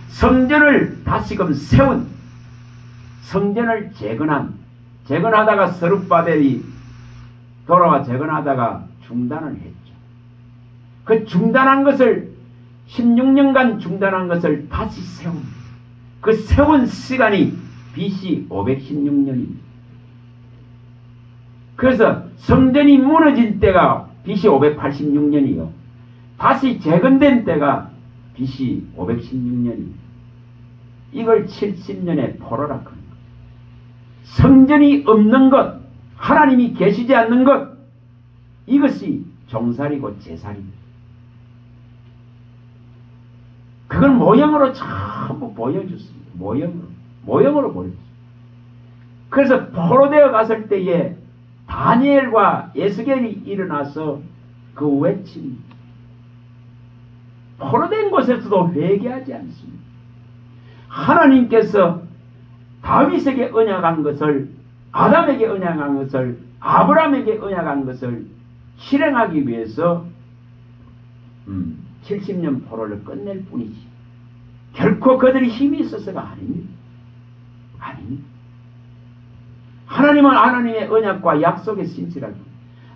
성전을 다시금 세운, 성전을 재건하다가 스룹바벨이 돌아와 재건하다가 중단을 했죠. 그 중단한 것을 16년간 중단한 것을 다시 세운, 그 세운 시간이 BC 516년입니다. 그래서 성전이 무너진 때가 BC 586년이요. 다시 재건된 때가 BC 516년입니다. 이걸 70년의 포로라 합니다. 성전이 없는 것, 하나님이 계시지 않는 것, 이것이 종살이고 제살입니다. 그걸 모형으로 전부 보여줬습니다. 모형으로 보여줬습니다. 그래서 포로되어 갔을 때에 다니엘과 에스겔이 일어나서 그 외침, 포로된 곳에서도 회개하지 않습니다. 하나님께서 다윗에게 언약한 것을, 아담에게 언약한 것을, 아브라함에게 언약한 것을 실행하기 위해서 70년 포로를 끝낼 뿐이지 결코 그들이 힘이 있어서가 아닙니다. 아닙니다. 하나님은 하나님의 언약과 약속의 신실하고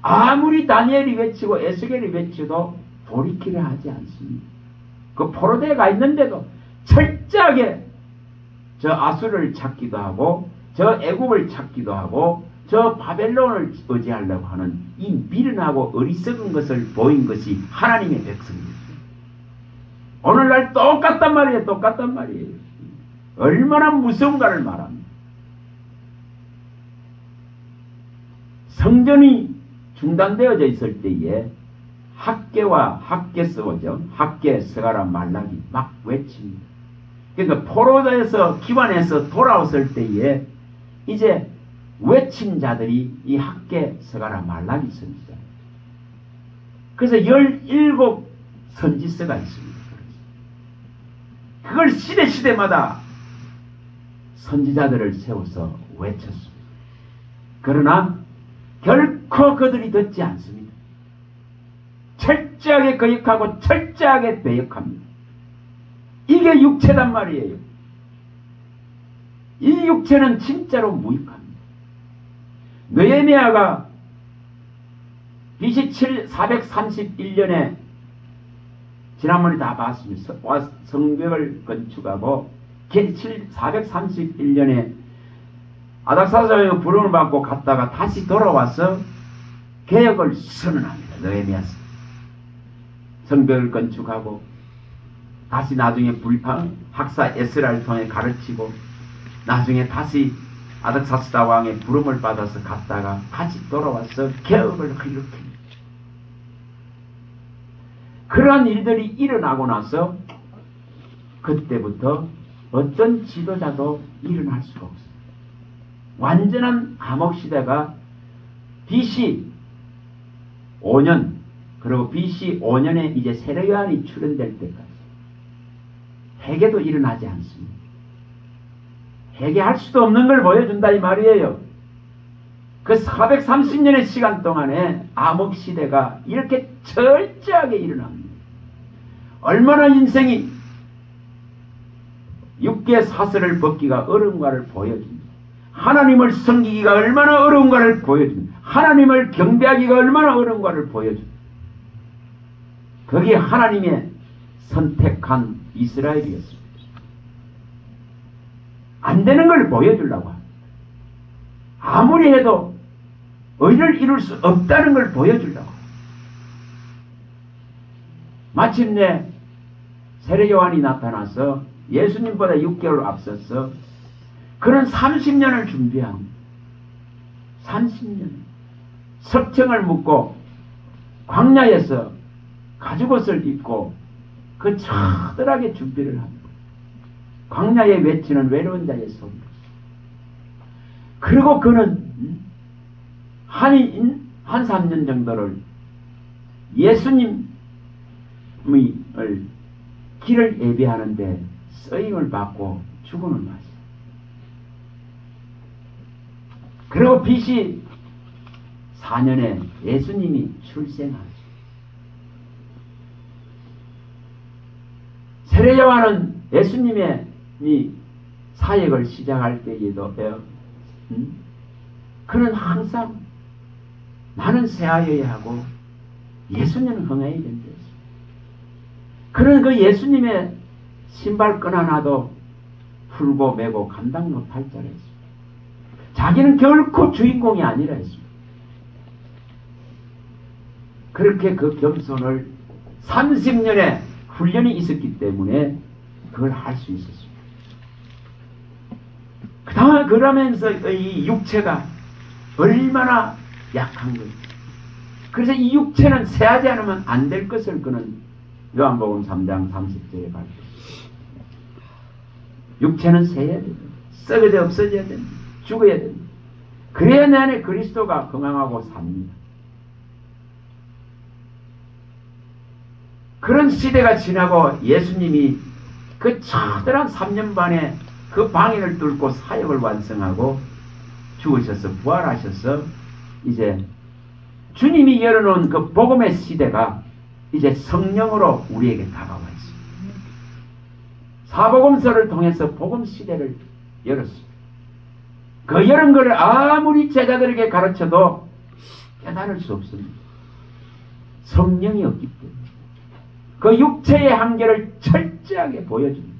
아무리 다니엘이 외치고 에스겔이 외쳐도 돌이키려 하지 않습니다. 그 포로대에 가 있는데도 철저하게 저 아수르를 찾기도 하고 저 애굽을 찾기도 하고 저 바벨론을 의지하려고 하는 이 미련하고 어리석은 것을 보인 것이 하나님의 백성입니다. 오늘날 똑같단 말이에요. 똑같단 말이에요. 얼마나 무서운가를 말합니다. 성전이 중단되어져 있을 때에 학계와 학계서죠. 학계, 스가랴, 말라기 막 외칩니다. 그러니까 포로에서 기관에서 돌아왔을 때에 이제 외친 자들이 이 학계, 스가랴, 말라기 선지자. 그래서 17 선지서가 있습니다. 그걸 시대마다 선지자들을 세워서 외쳤습니다. 그러나 결코 그들이 듣지 않습니다. 철저하게 거역하고 철저하게 배역합니다. 이게 육체단 말이에요. 이 육체는 진짜로 무익합니다. 느헤미야가 BC 431년에 지난번에 다 봤습니다. 성벽을 건축하고 431년에 아닥사스의 부름을 받고 갔다가 다시 돌아와서 개혁을 선언합니다. 느헤미야 성벽을 건축하고 다시 나중에 학사 에스라를 통해 가르치고 나중에 다시 아닥사스다 왕의 부름을 받아서 갔다가 다시 돌아와서 개혁을 일으킵니다. 그러한 일들이 일어나고 나서 그때부터 어떤 지도자도 일어날 수가 없어요. 완전한 암흑시대가 BC 5년 그리고 BC 5년에 이제 세례요한이 출현될 때까지 회개도 일어나지 않습니다. 회개할 수도 없는 걸 보여준다 이 말이에요. 그 430년의 시간 동안에 암흑시대가 이렇게 철저하게 일어납니다. 얼마나 인생이 육계 사슬을 벗기가 어려운가를 보여줍니다. 하나님을 섬기기가 얼마나 어려운가를 보여줍니다. 하나님을 경배하기가 얼마나 어려운가를 보여줍니다. 거기에 하나님의 선택한 이스라엘이었습니다. 안 되는 걸 보여주려고 합니다. 아무리 해도 의를 이룰 수 없다는 걸 보여주려고. 마침내 세례요한이 나타나서 예수님보다 6개월 앞서서 그런 30년을 준비한 30년 석청을 묻고 광야에서 가죽옷을 입고 그 처절하게 준비를 합니다. 광야에 외치는 외로운 자의 소리. 그리고 그는 한 3년 정도를 예수님의 길을 예배하는데 쓰임을 받고 죽음을 맞았어요. 그리고 BC 4년에 예수님이 출생하셨어요. 세례요한은 예수님의 이 사역을 시작할 때에도 그는 항상 나는 새하여야 하고 예수님은 흥해야 된다. 그런 그 예수님의 신발끈 하나도 풀고 매고 감당 못할 자라 했습니다. 자기는 결코 주인공이 아니라 했습니다. 그렇게 그 겸손을 30년의 훈련이 있었기 때문에 그걸 할 수 있었습니다. 그 다음에 그러면서 이 육체가 얼마나 약한 거죠. 그래서 이 육체는 세하지 않으면 안 될 것을 그는 요한복음 3장 30절에 밝혔습니다. 육체는 세야 된다. 썩어져 없어져야 된다. 죽어야 된다. 그래야 내 안에 그리스도가 건강하고 삽니다. 그런 시대가 지나고 예수님이 그 처절한 3년 반에 그 방해를 뚫고 사역을 완성하고 죽으셔서 부활하셔서 이제 주님이 열어놓은 그 복음의 시대가 이제 성령으로 우리에게 다가와 있습니다. 사복음서를 통해서 복음 시대를 열었습니다. 그 열은 것을 아무리 제자들에게 가르쳐도 깨달을 수 없습니다. 성령이 없기 때문에. 그 육체의 한계를 철저하게 보여줍니다.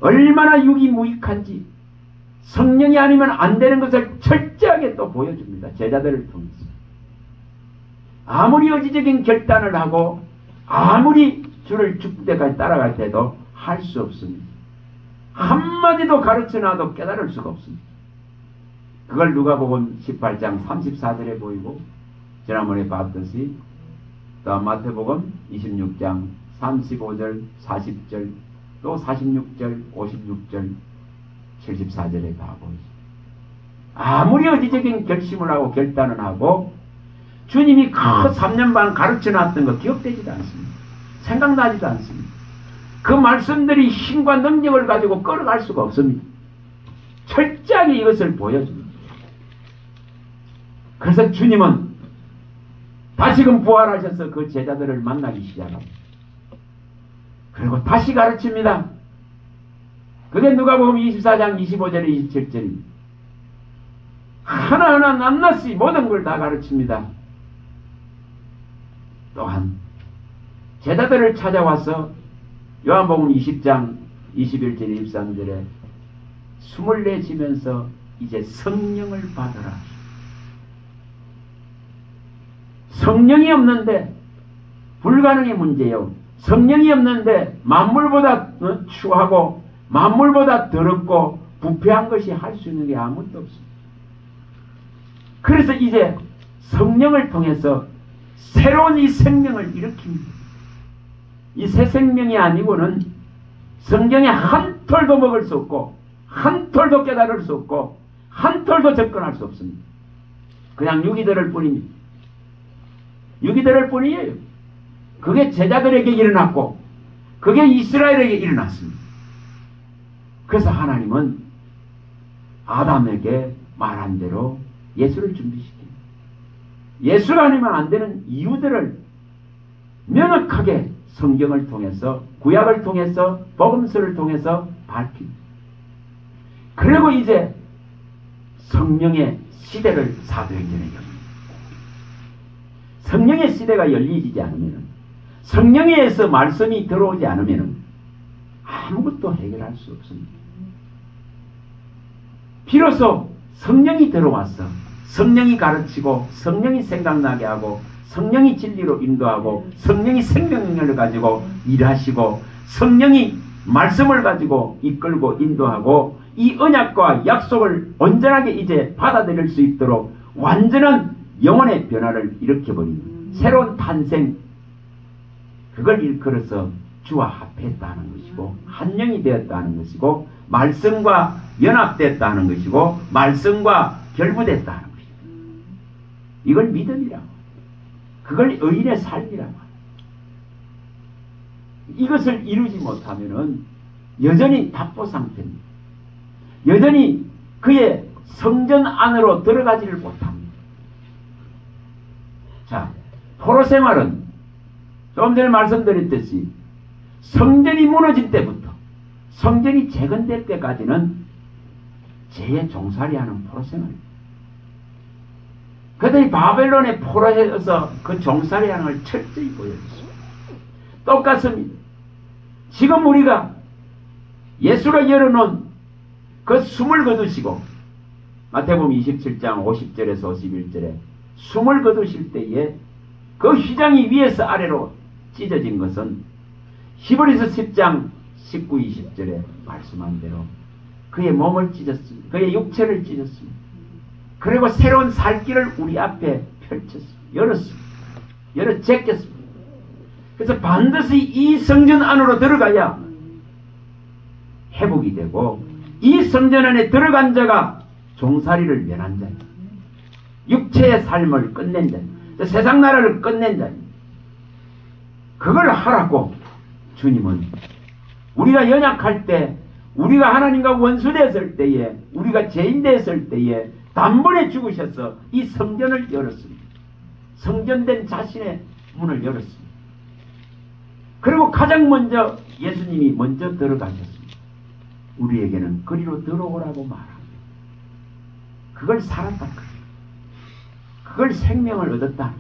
얼마나 육이 무익한지 성령이 아니면 안 되는 것을 철저하게 또 보여줍니다. 제자들을 통해서. 아무리 의지적인 결단을 하고 아무리 주를 죽을 때까지 따라갈 때도 할 수 없습니다. 한마디도 가르쳐놔도 깨달을 수가 없습니다. 그걸 누가복음 18장 34절에 보이고 지난번에 봤듯이 또 마태복음 26장 35절 40절 또 46절 56절 74절에 다 보이죠. 아무리 의지적인 결심을 하고 결단을 하고 주님이 그 3년 반 가르쳐놨던 거 기억되지도 않습니다. 생각나지도 않습니다. 그 말씀들이 힘과 능력을 가지고 끌어갈 수가 없습니다. 철저하게 이것을 보여줍니다. 그래서 주님은 다시금 부활하셔서 그 제자들을 만나기 시작합니다. 그리고 다시 가르칩니다. 그게 누가복음 24장 25절에 27절입니다. 하나하나 낱낱이 모든 걸 다 가르칩니다. 또한 제자들을 찾아와서 요한복음 20장 21절 23절에 숨을 내쉬면서 이제 성령을 받으라. 성령이 없는데 불가능의 문제요. 성령이 없는데 만물보다 추하고 만물보다 더럽고 부패한 것이 할 수 있는 게 아무것도 없습니다. 그래서 이제 성령을 통해서 새로운 이 생명을 일으킵니다. 이 새 생명이 아니고는 성경에 한 톨도 먹을 수 없고 한 톨도 깨달을 수 없고 한 톨도 접근할 수 없습니다. 그냥 유기들을 뿐입니다. 유기들을 뿐이에요. 그게 제자들에게 일어났고 그게 이스라엘에게 일어났습니다. 그래서 하나님은 아담에게 말한 대로 예수를 준비시킵니다. 예수가 아니면 안 되는 이유들을 명확하게 성경을 통해서 구약을 통해서 복음서를 통해서 밝힙니다. 그리고 이제 성령의 시대를 사도행전에 엽니다. 성령의 시대가 열리지 않으면 성령에 의해서 말씀이 들어오지 않으면 아무것도 해결할 수 없습니다. 비로소 성령이 들어와서 성령이 가르치고 성령이 생각나게 하고 성령이 진리로 인도하고 성령이 생명력을 가지고 일하시고 성령이 말씀을 가지고 이끌고 인도하고 이 언약과 약속을 온전하게 이제 받아들일 수 있도록 완전한 영혼의 변화를 일으켜버리는 새로운 탄생, 그걸 일컬어서 주와 합했다는 것이고 한 영이 되었다는 것이고 말씀과 연합됐다는 것이고 말씀과 결부됐다는 것이고 이걸 믿음이라고, 그걸 의인의 삶이라고. 이것을 이루지 못하면은 여전히 답보 상태입니다. 여전히 그의 성전 안으로 들어가지를 못합니다. 자, 포로 생활은 좀 전에 말씀드렸듯이 성전이 무너질 때부터 성전이 재건될 때까지는 죄의 종살이하는 포로 생활입니다. 그들이 바벨론의 포로에서 그 종살이하는 걸 철저히 보여줬습니다. 똑같습니다. 지금 우리가 예수가 열어놓은 그 숨을 거두시고 마태복음 27장 50절에서 51절에 숨을 거두실 때에 그 휘장이 위에서 아래로 찢어진 것은 히브리서 10장 19, 20절에 말씀한 대로 그의 몸을 찢었습니다. 그의 육체를 찢었습니다. 그리고 새로운 살 길을 우리 앞에 펼쳤습니다. 열었습니다. 열어 제꼈습니다. 그래서 반드시 이 성전 안으로 들어가야 회복이 되고 이 성전 안에 들어간 자가 종살이를 면한 자입니다. 육체의 삶을 끝낸 자입니다. 세상 나라를 끝낸 자입니다. 그걸 하라고 주님은 우리가 연약할 때, 우리가 하나님과 원수되었을 때에, 우리가 죄인 되었을 때에 단번에 죽으셔서 이 성전을 열었습니다. 성전된 자신의 문을 열었습니다. 그리고 가장 먼저 예수님이 먼저 들어가셨습니다. 우리에게는 그리로 들어오라고 말합니다. 그걸 살았다. 그걸 생명을 얻었다.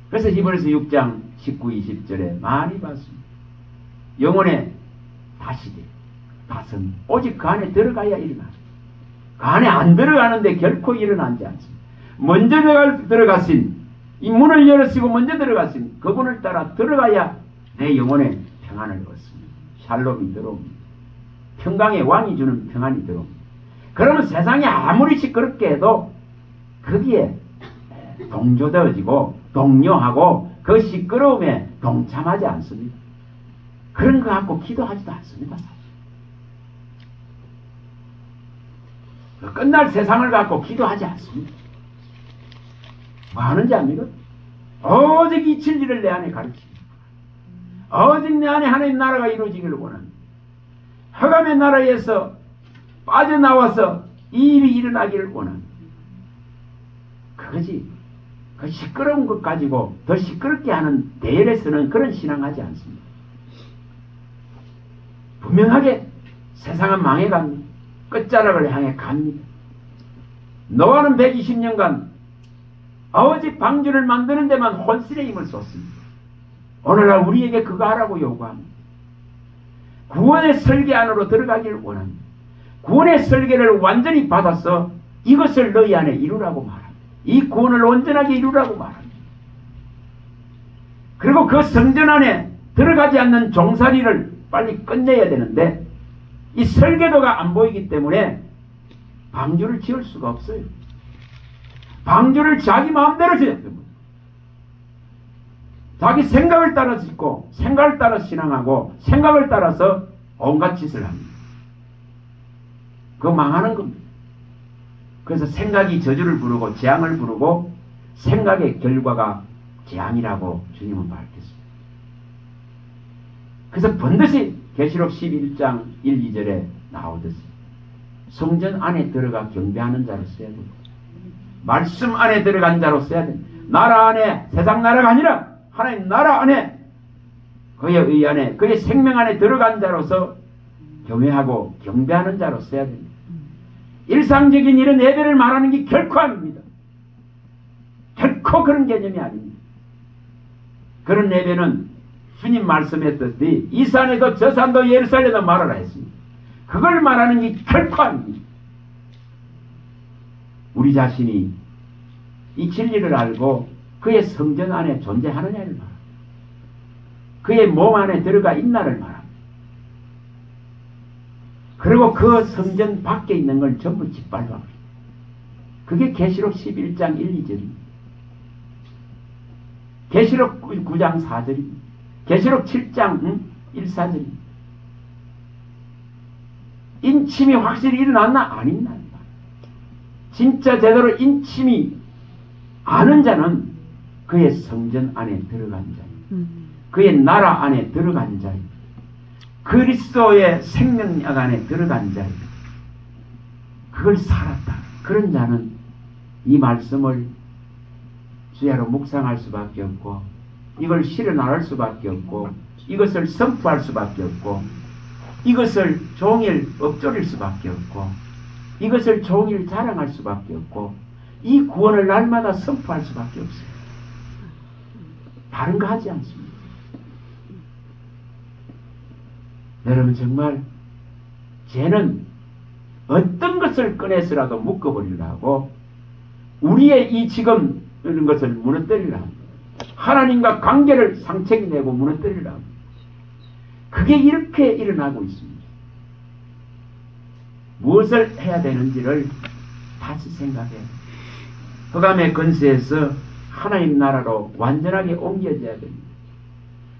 그래서 히브리서 6장 19, 20절에 많이 봤습니다. 영혼의 다시되 다선 오직 그 안에 들어가야 일어나. 그 안에 안 들어가는데 결코 일어나지 않습니다. 먼저 들어가신 이 문을 열으시고 먼저 들어가신 그분을 따라 들어가야 내 영혼의 평안을 얻습니다. 샬롬이 들어옵니다. 평강의 왕이 주는 평안이 들어옵니다. 그러면 세상이 아무리 시끄럽게 해도 거기에 동조되어지고 동요하고 그 시끄러움에 동참하지 않습니다. 그런 거 갖고 기도하지도 않습니다. 끝날 세상을 갖고 기도하지 않습니다. 뭐 하는지 압니까? 오직 이 진리를 내 안에 가르칩니다. 오직 내 안에 하나님 나라가 이루어지기를 원합니다. 흑암의 나라에서 빠져나와서 이 일이 일어나기를 원합니다. 그거지. 그 시끄러운 것 가지고 더 시끄럽게 하는 대열에서는 그런 신앙하지 않습니다. 분명하게 세상은 망해갑니다. 끝자락을 향해 갑니다. 노아는 120년간 오직 방주를 만드는 데만 혼신의 힘을 쏟습니다. 오늘날 우리에게 그거 하라고 요구합니다. 구원의 설계 안으로 들어가기를 원합니다. 구원의 설계를 완전히 받아서 이것을 너희 안에 이루라고 말합니다. 이 구원을 온전하게 이루라고 말합니다. 그리고 그 성전 안에 들어가지 않는 종살이를 빨리 끝내야 되는데 이 설계도가 안 보이기 때문에 방주를 지을 수가 없어요. 방주를 자기 마음대로 지어야 됩니다. 자기 생각을 따라 짓고 생각을 따라 신앙하고 생각을 따라서 온갖 짓을 합니다. 그거 망하는 겁니다. 그래서 생각이 저주를 부르고 재앙을 부르고 생각의 결과가 재앙이라고 주님은 밝혔습니다. 그래서 반드시 계시록 11장 1, 2절에 나오듯이 성전 안에 들어가 경배하는 자로 써야 됩니다. 말씀 안에 들어간 자로 써야 됩니다. 나라 안에, 세상 나라가 아니라 하나님 나라 안에, 그의 의 안에, 그의 생명 안에 들어간 자로서 경외하고 경배하는 자로 써야 됩니다. 일상적인 이런 예배를 말하는 게 결코 아닙니다. 결코 그런 개념이 아닙니다. 그런 예배는 주님 말씀했듯이 이 산에도 저 산도 예루살렘도 말하라 했습니다. 그걸 말하는 게 결코 아닙니다. 우리 자신이 이 진리를 알고 그의 성전 안에 존재하느냐를 말합니다. 그의 몸 안에 들어가 있나를 말합니다. 그리고 그 성전 밖에 있는 걸 전부 짓밟아. 그게 계시록 11장 1, 2절입니다. 계시록 9장 4절입니다. 계시록 7장 1, 4절입니다. 인침이 확실히 일어났나? 안 일어났나? 진짜 제대로 인침이 아는 자는 그의 성전 안에 들어간 자입니다. 그의 나라 안에 들어간 자입니다. 그리스도의 생명력 안에 들어간 자입니다. 그걸 살았다. 그런 자는 이 말씀을 주야로 묵상할 수밖에 없고 이걸 실어 나갈 수밖에 없고 이것을 선포할 수밖에 없고 이것을 종일 엎조릴 수밖에 없고 이것을 종일 자랑할 수밖에 없고 이 구원을 날마다 선포할 수밖에 없어요. 다른 거 하지 않습니다. 여러분 정말 죄는 어떤 것을 꺼내서라도 묶어버리려고 우리의 이 지금 이런 것을 무너뜨리려 합니다. 하나님과 관계를 상책이 내고 무너뜨리려 합니다. 그게 이렇게 일어나고 있습니다. 무엇을 해야 되는지를 다시 생각해야 합니다. 흑암의 권세에서 하나님 나라로 완전하게 옮겨져야 됩니다.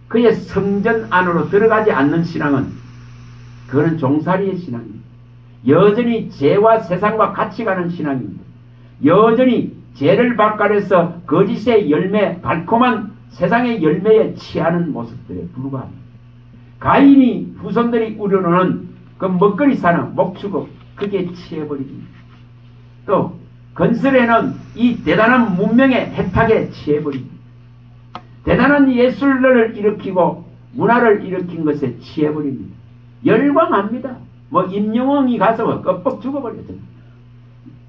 그의 성전 안으로 들어가지 않는 신앙은 그거는 종살이의 신앙입니다. 여전히 죄와 세상과 같이 가는 신앙입니다. 여전히 죄를 바깥에서 거짓의 열매, 달콤한 세상의 열매에 취하는 모습들에 불과합니다. 가인이 후손들이 우려놓는 그 먹거리 사랑, 목축업 그게 취해버립니다. 또 건설에는 이 대단한 문명의 혜택에 취해버립니다. 대단한 예술을 일으키고 문화를 일으킨 것에 취해버립니다. 열광합니다. 뭐 임영웅이 가서 껍벅 죽어버렸죠.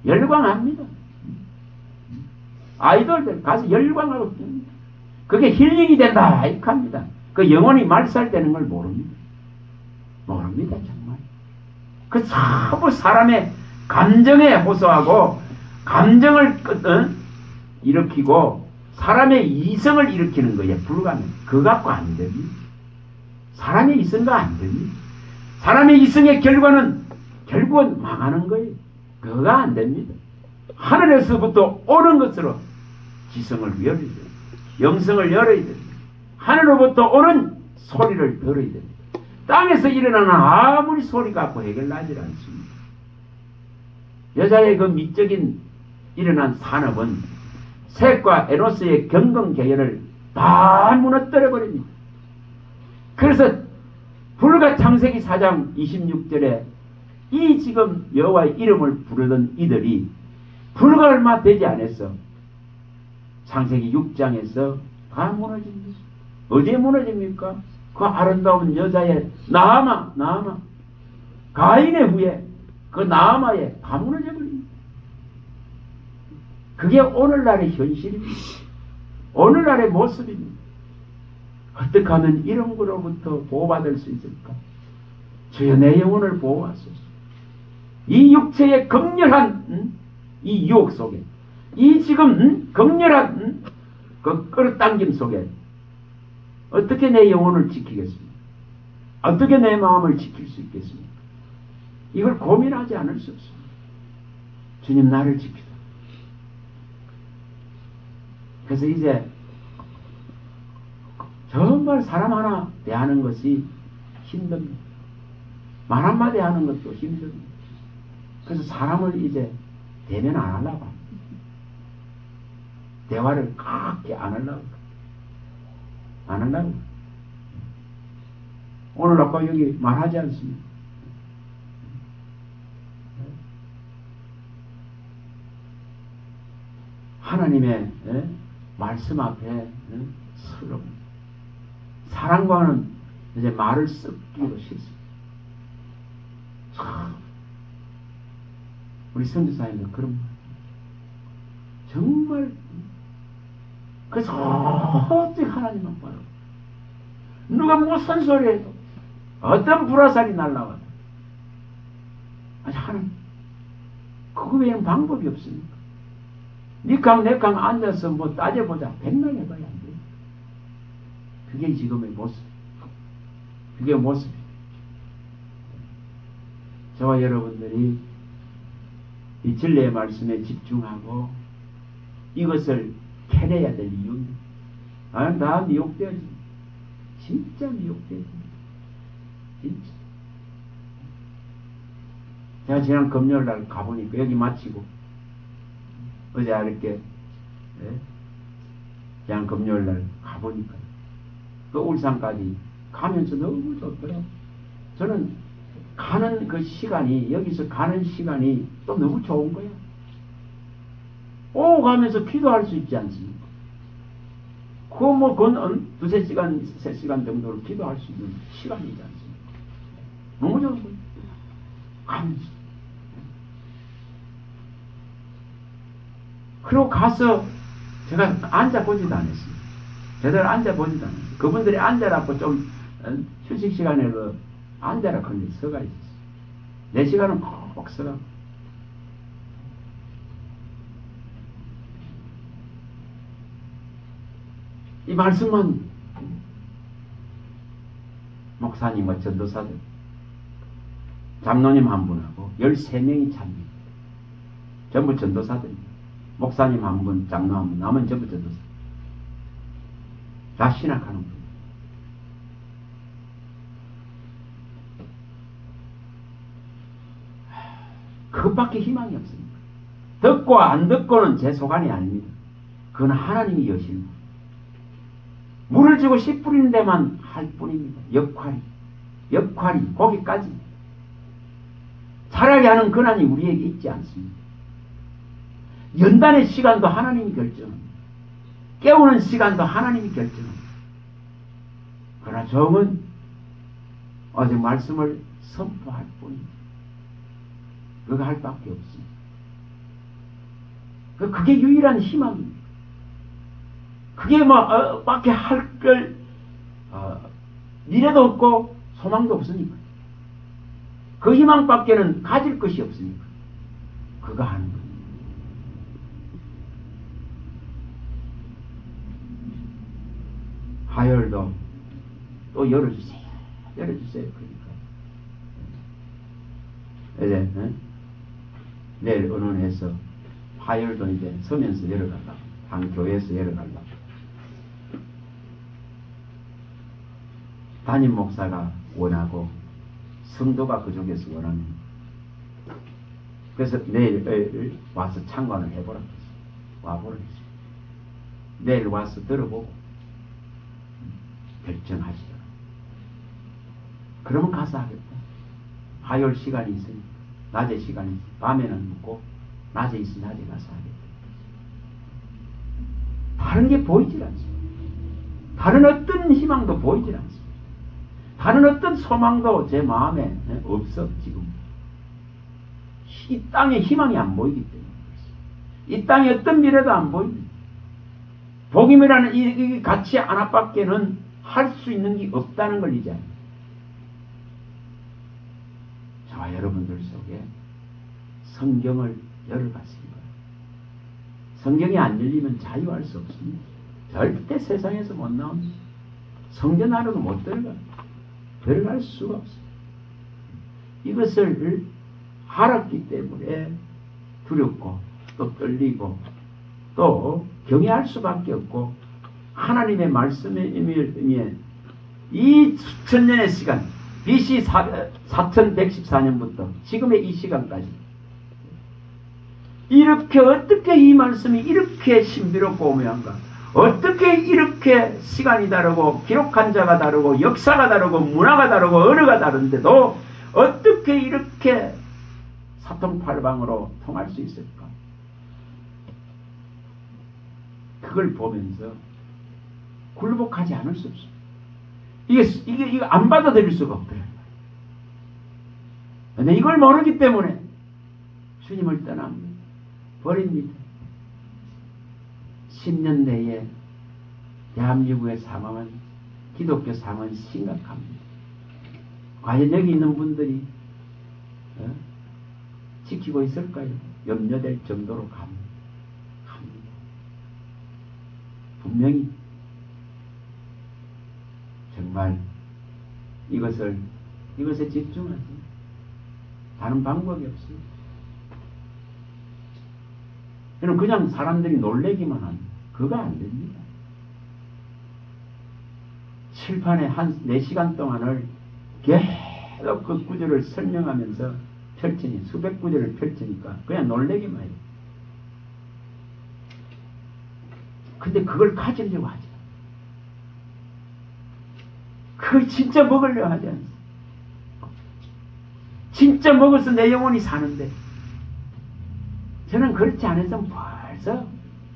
열광합니다. 아이돌들 가서 열광하고 그게 힐링이 된다 이렇게 합니다. 그 영혼이 말살되는 걸 모릅니다. 모릅니다 정말. 그 전부 사람의 감정에 호소하고 감정을 일으키고 사람의 이성을 일으키는 거에 불과합니다. 그거 갖고 안 됩니다. 사람의 이성과 안 됩니다. 사람의 이성의 결과는 결국은 망하는 거예요. 그거가 안 됩니다. 하늘에서부터 오는 것으로 지성을 열어야 됩니다. 영성을 열어야 됩니다. 하늘로부터 오는 소리를 들어야 됩니다. 땅에서 일어나는 아무리 소리 갖고 해결나지 않습니다. 여자의 그 미적인 일어난 산업은 셋과 에노스의 경건 계열을 다 무너뜨려 버립니다. 그래서 불과 창세기 4장 26절에 이 지금 여호와의 이름을 부르던 이들이 불과 얼마 되지 않았어. 창세기 6장에서 다 무너집니다. 어디에 무너집니까? 그 아름다운 여자의 나아마 가인의 후에 그 나아마에 다 무너져 버립니다. 그게 오늘날의 현실입니다. 오늘날의 모습입니다. 어떻게 하면 이런 거로부터 보호받을 수 있을까? 주여 내 영혼을 보호하소서. 이 육체의 극렬한 이 유혹 속에 이 지금 극렬한 그 끌어당김 속에 어떻게 내 영혼을 지키겠습니까? 어떻게 내 마음을 지킬 수 있겠습니까? 이걸 고민하지 않을 수 없습니다. 주님 나를 지키라. 그래서 이제 정말 사람 하나 대하는 것이 힘듭니다. 말 한마디 하는 것도 힘듭니다. 그래서 사람을 이제 대면 안 하려고 합니다. 대화를 그렇게 안 하려고 안 하려고. 오늘 아까 여기 말하지 않습니까? 하나님의 말씀 앞에 서로 사랑과는 이제 말을 섞기도 싫습니다. 우리 선교사님들 그런 말 정말 그래서 어떻게 하나님만 봐요. 누가 무슨 소리 해도 어떤 불화살이 날라와도 아니 하나님 그거 외에는 방법이 없습니까? 니캉 내캉 앉아서 뭐 따져보자. 백날 해봐야 안 돼요. 그게 지금의 모습. 그게 모습이에요. 저와 여러분들이 이 진리의 말씀에 집중하고 이것을 캐내야 될 이유는 나 미혹되어지. 진짜 미혹되어지. 진짜. 제가 지난 금요일날 가보니까 여기 마치고 어제 이렇게 지난 금요일날 가보니까 그 울산까지 가면서 너무 좋더라고요. 저는 가는 그 시간이 여기서 가는 시간이 또 너무 좋은 거야. 오고 가면서 기도할 수 있지 않습니까? 그거 뭐 그건 두세 시간, 세 시간 정도로 기도할 수 있는 시간이지 않습니까? 너무 좋은 거예요. 가면서. 그리고 가서 제가 앉아보지도 않았어요. 제대로 앉아보지도 않았어요. 그분들이 앉아라고 좀 휴식 시간에 앉아라 그런데 서가 있었어요. 내 시간은 꼭 서가. 이 말씀은 목사님과 전도사들 장로님 한 분하고 13명이 참여해요. 전부 전도사들입니다. 목사님 한 분, 장로 한 분, 남은 전부 전도사. 다 신학하는 분. 그것밖에 희망이 없습니다. 듣고 안 듣고는 제 소관이 아닙니다. 그건 하나님이 여시는 거예요. 물을 주고 씨 뿌리는 데만 할 뿐입니다. 역할이 거기까지. 자라게 하는 권한이 우리에게 있지 않습니다. 연단의 시간도 하나님이 결정합니다. 깨우는 시간도 하나님이 결정합니다. 그러나 종은 어제 말씀을 선포할 뿐입니다. 그거 할 밖에 없습니다. 그게 유일한 희망입니다. 그게 뭐 밖에 할 걸 미래도 없고 소망도 없으니까. 그 희망밖에는 가질 것이 없으니까. 그거 하는 거예요. 화요일도 또 열어주세요. 열어주세요. 그러니까 이제 내일 의논해서 화요일도 이제 서면서 열어간다. 한 교회에서 열어간다. 담임 목사가 원하고 성도가 그쪽에서 원합니다. 그래서 내일 와서 참관을 해보라. 와보라. 내일 와서 들어보고 결정하시라. 그러면 가서 하겠다. 화요일 시간이 있으니 낮에 시간이 있으니 밤에는 묵고 낮에 있으니 낮에 가서 하겠다. 다른 게 보이질 않습니다. 다른 어떤 희망도 보이질 않습니다. 다른 어떤 소망도 제 마음에 없어 지금. 이 땅에 희망이 안 보이기 때문에 이 땅에 어떤 미래도 안 보입니다. 복음이라는 이 가치 하나밖에는 할 수 있는 게 없다는 걸 이제 압니다. 저와 여러분들 속에 성경을 열어봤습니다. 성경이 안 열리면 자유할 수 없습니다. 절대 세상에서 못 나옵니다. 성전 안으로 못 들어갈 수가 없습니다. 이것을 알았기 때문에 두렵고 또 떨리고 또 경외할 수밖에 없고 하나님의 말씀의 의미에 이 수천 년의 시간 BC 4114년부터 지금의 이 시간까지 이렇게 어떻게 이 말씀이 이렇게 신비롭고 오묘한가, 어떻게 이렇게 시간이 다르고 기록한 자가 다르고 역사가 다르고 문화가 다르고 언어가 다른데도 어떻게 이렇게 사통팔방으로 통할 수 있을까? 그걸 보면서 굴복하지 않을 수 없습니다. 이게 안 받아들일 수가 없더라고요. 근데 이걸 모르기 때문에 주님을 떠납니다. 버립니다. 10년 내에 대한민국의 상황은, 기독교 상황은 심각합니다. 과연 여기 있는 분들이 지키고 있을까요? 염려될 정도로 갑니다. 분명히 정말 이것에 집중하지. 다른 방법이 없습니다. 여러분, 그냥 사람들이 놀래기만 합니다. 그거 안 됩니다. 칠판에 한 4시간 동안을 계속 그 구절을 설명하면서 펼치니, 수백 구절을 펼치니까 그냥 놀래기만 해요. 근데 그걸 가지려고 하지. 그걸 진짜 먹으려고 하지 않습니다. 진짜 먹어서 내 영혼이 사는데, 저는 그렇지 않았으면 벌써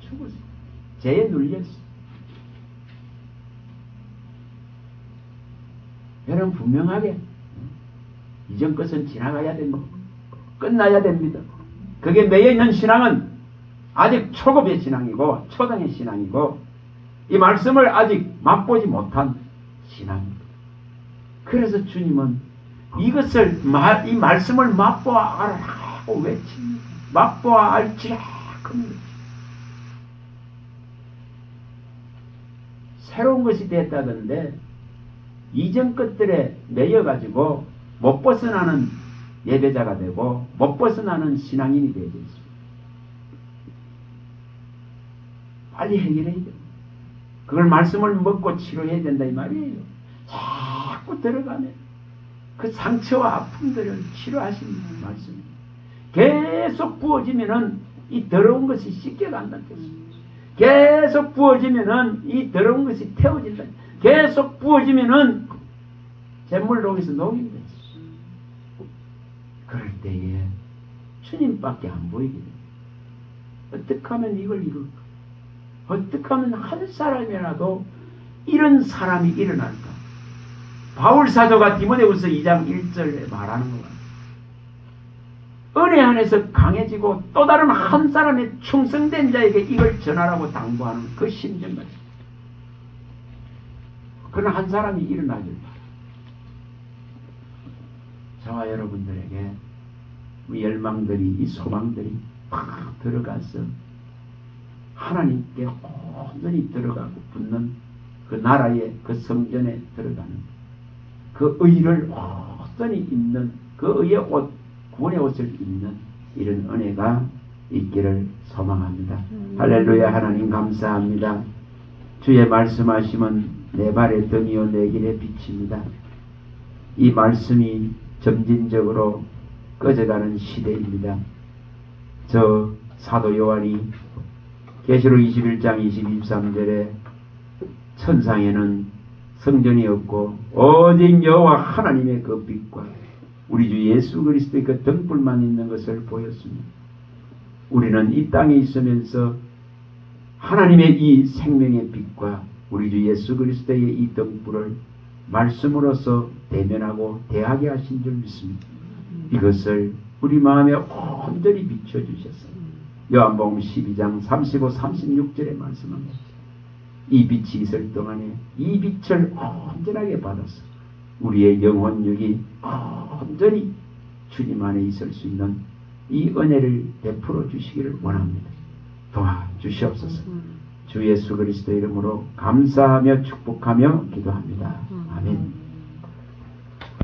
죽었어요. 죄에 눌렸어요. 여러분, 분명하게 이전 것은 지나가야 됩니다. 끝나야 됩니다. 그게 매여있는 신앙은 아직 초급의 신앙이고 초등의 신앙이고, 이 말씀을 아직 맛보지 못한 신앙입니다. 그래서 주님은 이것을 이 말씀을 맛보아 알라고 외칩니다. 맛보아 알지라 합니다. 새로운 것이 됐다던데 이전 것들에 매여가지고 못 벗어나는 예배자가 되고 못 벗어나는 신앙인이 되어져 있습니다. 빨리 해결해야 됩니다. 그걸 말씀을 먹고 치료해야 된다 이 말이에요. 자꾸 들어가면 그 상처와 아픔들을 치료하시는 말씀입니다. 계속 부어지면은 이 더러운 것이 씻겨간다는 뜻입니다. 계속 부어지면은 이 더러운 것이 태워진다. 계속 부어지면은 잿물록에서 녹이 된다. 그럴 때에 주님밖에 안 보이게 됩니다. 어떻게 하면 이걸 이룰까? 어떻게 하면 한 사람이라도 이런 사람이 일어날까? 바울 사도가 디모데후서 2장 1절에 말하는 것 같아요. 은혜 안에서 강해지고 또 다른 한 사람의 충성된 자에게 이걸 전하라고 당부하는 그 심정 같습니다. 그런 한 사람이 일어나길 바랍니다. 저와 여러분들에게 이 열망들이, 이 소망들이 팍 들어가서 하나님께 온전히 들어가고 붙는 그 나라의 그 성전에 들어가는 그 의를 온전히 입는 그 의의 옷, 구원의 옷을 입는 이런 은혜가 있기를 소망합니다. 할렐루야. 하나님 감사합니다. 주의 말씀하심은 내 발의 등이요 내 길의 빛입니다. 이 말씀이 점진적으로 꺼져가는 시대입니다. 저 사도 요한이 계시록 21장 22-23절에 천상에는 성전이 없고 오직 여호와 하나님의 그 빛과 우리 주 예수 그리스도의 그 등불만 있는 것을 보였습니다. 우리는 이 땅에 있으면서 하나님의 이 생명의 빛과 우리 주 예수 그리스도의 이 등불을 말씀으로서 대면하고 대하게 하신 줄 믿습니다. 이것을 우리 마음에 온전히 비춰주셨어요. 요한복음 12장 35, 36절에 말씀합니다. 이 빛이 있을 동안에 이 빛을 온전하게 받아서 우리의 영혼육이 온전히 주님 안에 있을 수 있는 이 은혜를 베풀어 주시기를 원합니다. 도와주시옵소서. 주 예수 그리스도 이름으로 감사하며 축복하며 기도합니다. 아멘.